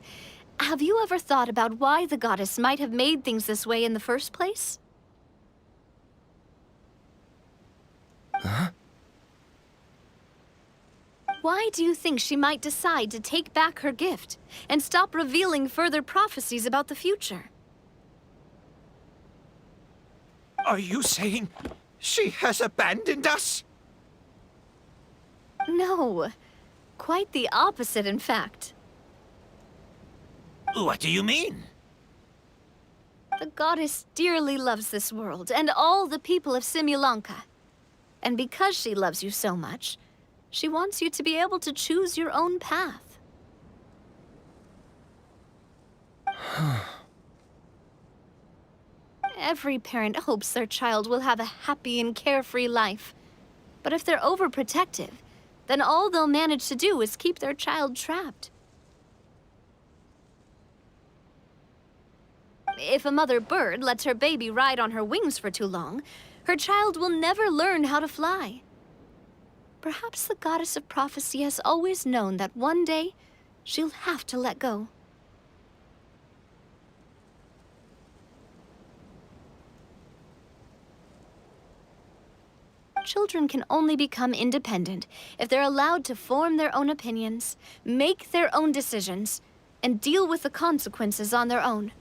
have you ever thought about why the goddess might have made things this way in the first place?
Huh?
Why do you think she might decide to take back her gift and stop revealing further prophecies about the future?
Are you saying she has abandoned us?
No. Quite the opposite, in fact.
What do you mean?
The goddess dearly loves this world and all the people of Simulanka. And because she loves you so much, she wants you to be able to choose your own path. Every parent hopes their child will have a happy and carefree life. But if they're overprotective, then all they'll manage to do is keep their child trapped. If a mother bird lets her baby ride on her wings for too long, her child will never learn how to fly. Perhaps the goddess of prophecy has always known that one day she'll have to let go. Children can only become independent if they're allowed to form their own opinions, make their own decisions, and deal with the consequences on their own.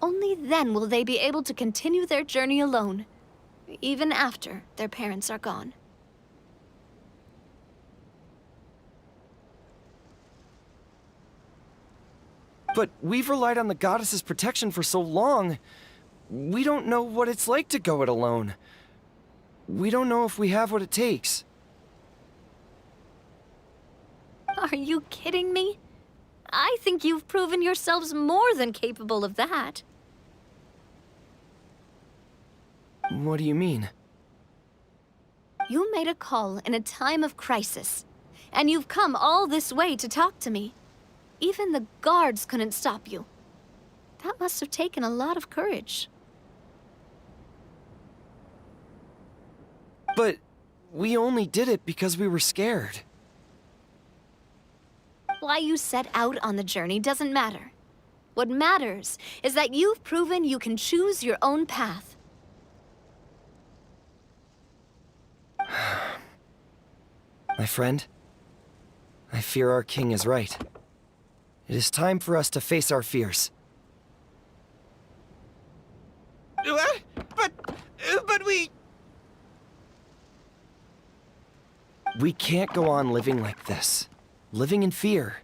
Only then will they be able to continue their journey alone, even after their parents are gone.
But we've relied on the goddess's protection for so long. We don't know what it's like to go it alone. We don't know if we have what it takes.
Are you kidding me? I think you've proven yourselves more than capable of that.
What do you mean?
You made a call in a time of crisis, and you've come all this way to talk to me. Even the guards couldn't stop you. That must have taken a lot of courage.
But we only did it because we were scared.
Why you set out on the journey doesn't matter. What matters is that you've proven you can choose your own path.
My friend, I fear our king is right. It is time for us to face our fears.
But we...
We can't go on living like this. Living in fear.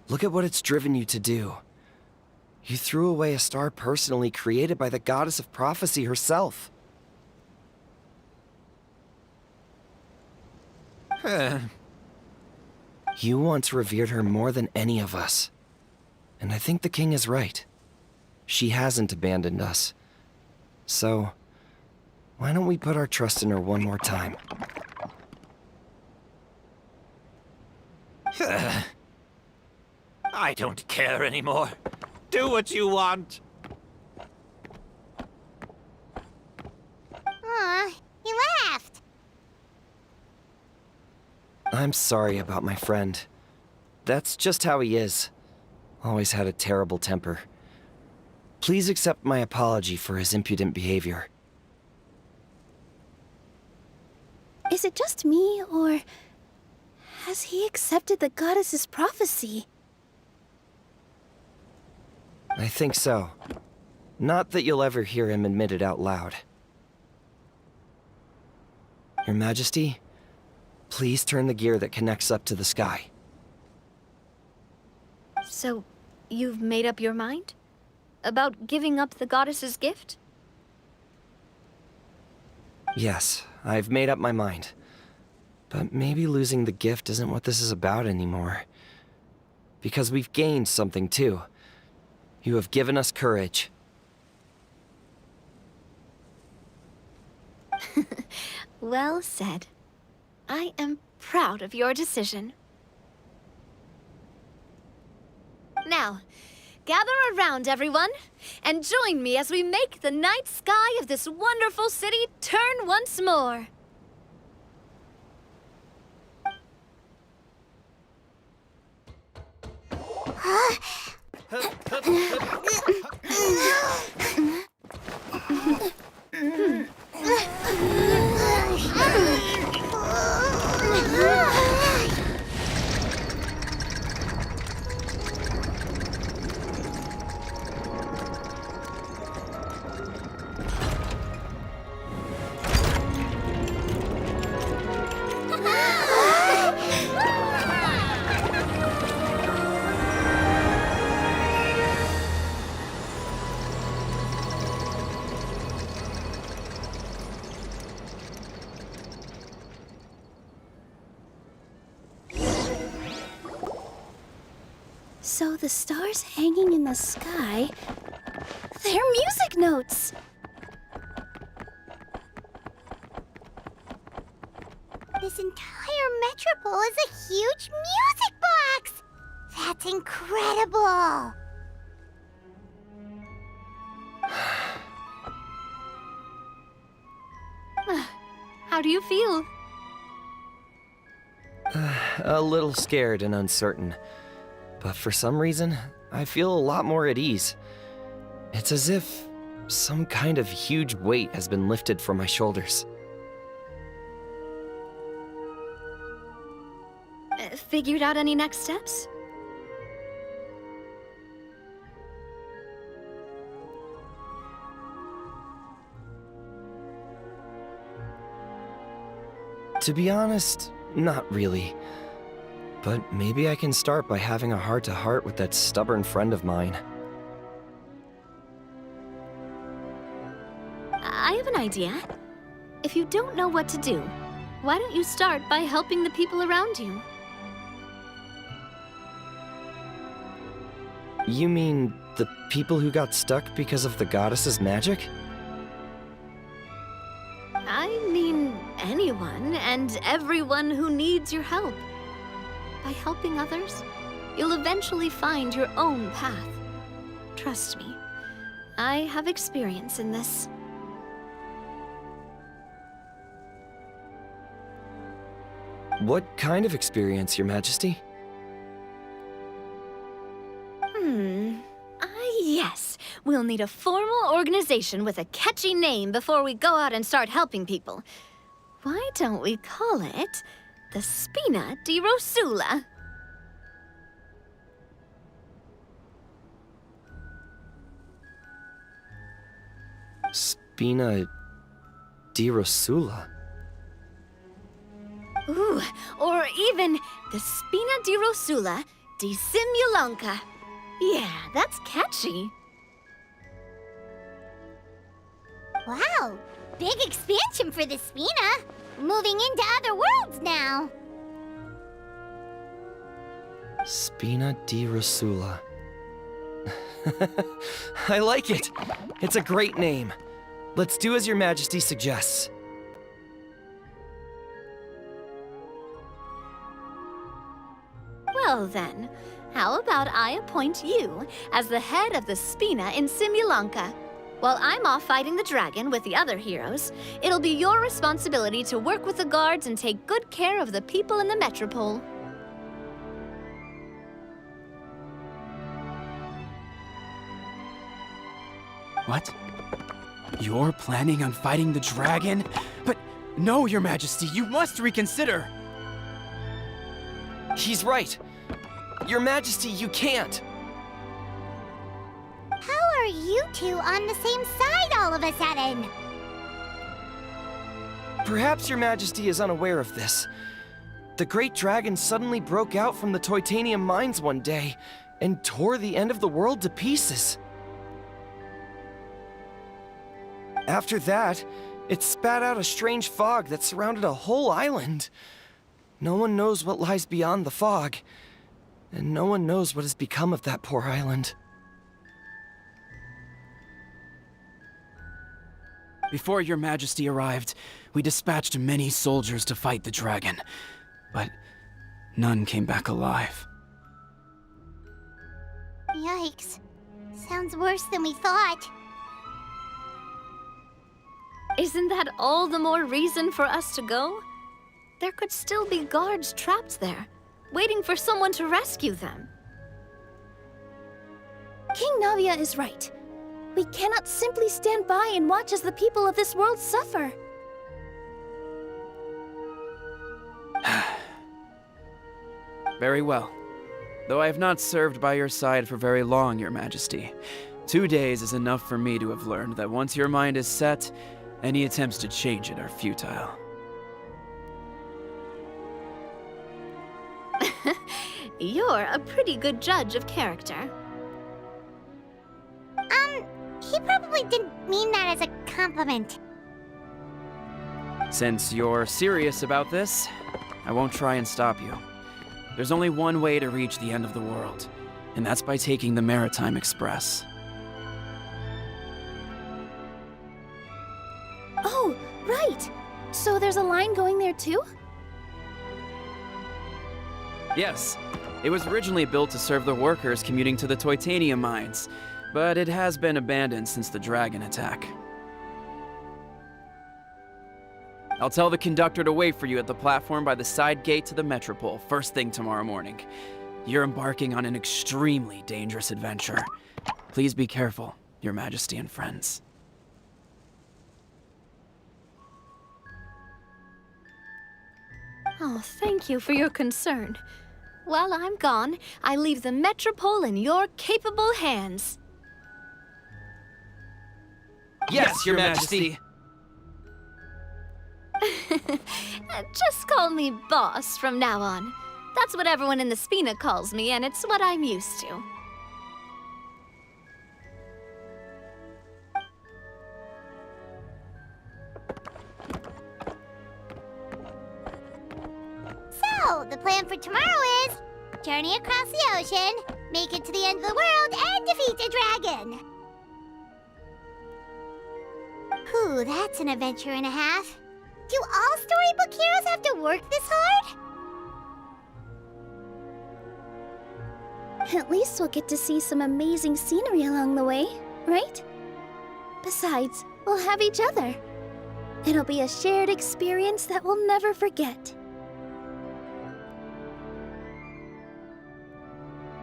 Look at what it's driven you to do. You threw away a star personally created by the goddess of prophecy herself. You once revered her more than any of us. And I think the king is right. She hasn't abandoned us. So, why don't we put our trust in her one more time?
I don't care anymore. Do what you want.
Aw, he laughed.
I'm sorry about my friend. That's just how he is. Always had a terrible temper. Please accept my apology for his impudent behavior.
Is it just me, or has he accepted the goddess's prophecy?
I think so. Not that you'll ever hear him admit it out loud. Your Majesty, please turn the gear that connects up to the sky.
So, you've made up your mind? About giving up the goddess's gift?
Yes, I've made up my mind. But maybe losing the gift isn't what this is about anymore. Because we've gained something too. You have given us courage.
Well said. I am proud of your decision. Now, gather around, everyone, and join me as we make the night sky of this wonderful city turn once more.
So the stars hanging in the sky, they're music notes.
This entire metropole is a huge music box! That's incredible!
How do you feel?
A little scared and uncertain. But for some reason, I feel a lot more at ease. It's as if some kind of huge weight has been lifted from my shoulders.
Figured out any next steps?
To be honest, not really. But maybe I can start by having a heart-to-heart with that stubborn friend of mine.
I have an idea. If you don't know what to do, why don't you start by helping the people around you?
You mean the people who got stuck because of the goddess's magic?
I mean anyone and everyone who needs your help. By helping others, you'll eventually find your own path. Trust me, I have experience in this.
What kind of experience, Your Majesty?
Yes. We'll need a formal organization with a catchy name before we go out and start helping people. Why don't we call it the Spina di Rosula?
Spina di Rosula?
Ooh, or even the Spina di Rosula di Simulanka. Yeah, that's catchy.
Wow, big expansion for the Spina. Moving into other worlds now.
Spina di Rosula. I like it. It's a great name. Let's do as Your Majesty suggests.
Well then, how about I appoint you as the head of the Spina in Simulanka? While I'm off fighting the dragon with the other heroes, it'll be your responsibility to work with the guards and take good care of the people in the metropole.
What? You're planning on fighting the dragon? But no, Your Majesty, you must reconsider!
He's right. Your Majesty, you can't.
How are you two on the same side all of a sudden?
Perhaps Your Majesty is unaware of this. The great dragon suddenly broke out from the Titanium mines one day and tore the end of the world to pieces. After that, it spat out a strange fog that surrounded a whole island. No one knows what lies beyond the fog, and no one knows what has become of that poor island.
Before Your Majesty arrived, we dispatched many soldiers to fight the dragon, but none came back alive.
Yikes. Sounds worse than we thought.
Isn't that all the more reason for us to go? There could still be guards trapped there, waiting for someone to rescue them.
King Navia is right. We cannot simply stand by and watch as the people of this world suffer.
Very well. Though I have not served by your side for very long, Your Majesty. 2 days is enough for me to have learned that once your mind is set, any attempts to change it are futile.
You're a pretty good judge of character.
He probably didn't mean that as a compliment.
Since you're serious about this, I won't try and stop you. There's only one way to reach the end of the world, and that's by taking the Maritime Express.
Oh, right! So there's a line going there too?
Yes, it was originally built to serve the workers commuting to the Titanium mines, but it has been abandoned since the dragon attack. I'll tell the conductor to wait for you at the platform by the side gate to the Metropole first thing tomorrow morning. You're embarking on an extremely dangerous adventure. Please be careful, Your Majesty and friends.
Oh, thank you for your concern. While I'm gone, I leave the Metropole in your capable hands.
Yes, Your Majesty!
Just call me boss from now on. That's what everyone in the Spina calls me, and it's what I'm used to.
So, the plan for tomorrow is journey across the ocean, make it to the end of the world, and defeat a dragon. Ooh, that's an adventure and a half. Do all storybook heroes have to work this hard?
At least we'll get to see some amazing scenery along the way, right? Besides, we'll have each other. It'll be a shared experience that we'll never forget.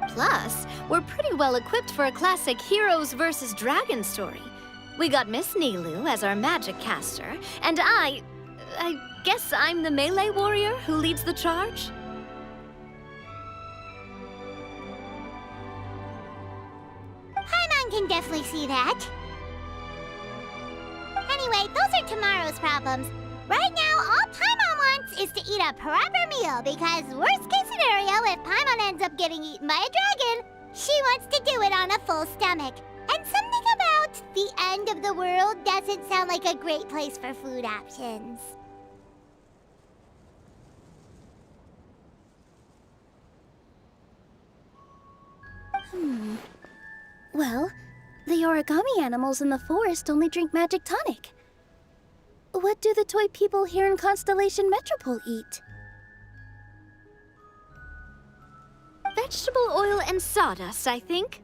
Plus, we're pretty well equipped for a classic heroes versus dragons story. We got Miss Nilu as our magic caster, and I guess I'm the melee warrior who leads the charge?
Paimon can definitely see that. Anyway, those are tomorrow's problems. Right now, all Paimon wants is to eat a proper meal, because worst case scenario, if Paimon ends up getting eaten by a dragon, she wants to do it on a full stomach. And something about the end of the world doesn't sound like a great place for food options.
Well, the origami animals in the forest only drink magic tonic. What do the toy people here in Constellation Metropole eat?
Vegetable oil and sawdust, I think.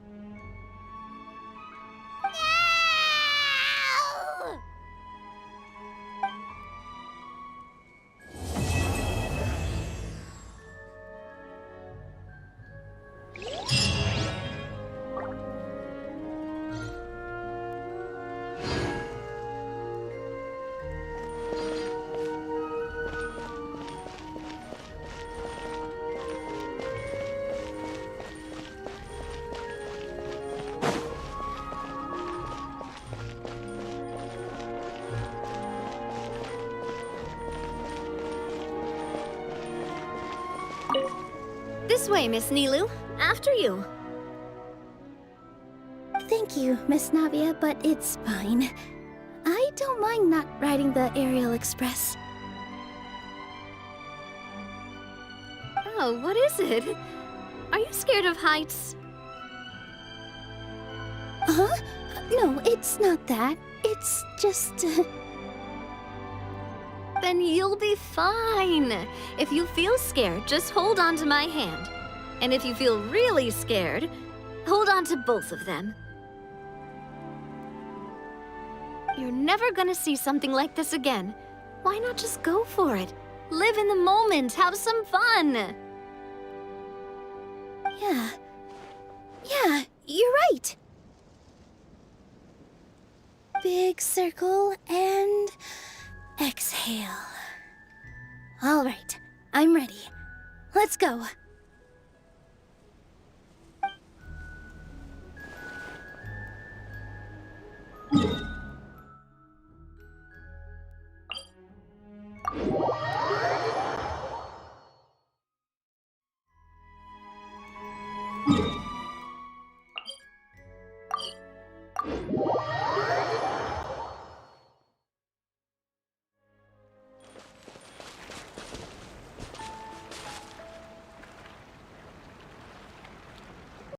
This way, Miss Nilu. After you.
Thank you, Miss Navia, but it's fine. I don't mind not riding the Aerial Express.
Oh, what is it? Are you scared of heights?
Huh? No, it's not that. It's just...
Then you'll be fine. If you feel scared, just hold on to my hand. And if you feel really scared, hold on to both of them. You're never gonna see something like this again. Why not just go for it? Live in the moment, have some fun!
Yeah, you're right. Big circle and exhale. All right, I'm ready. Let's go.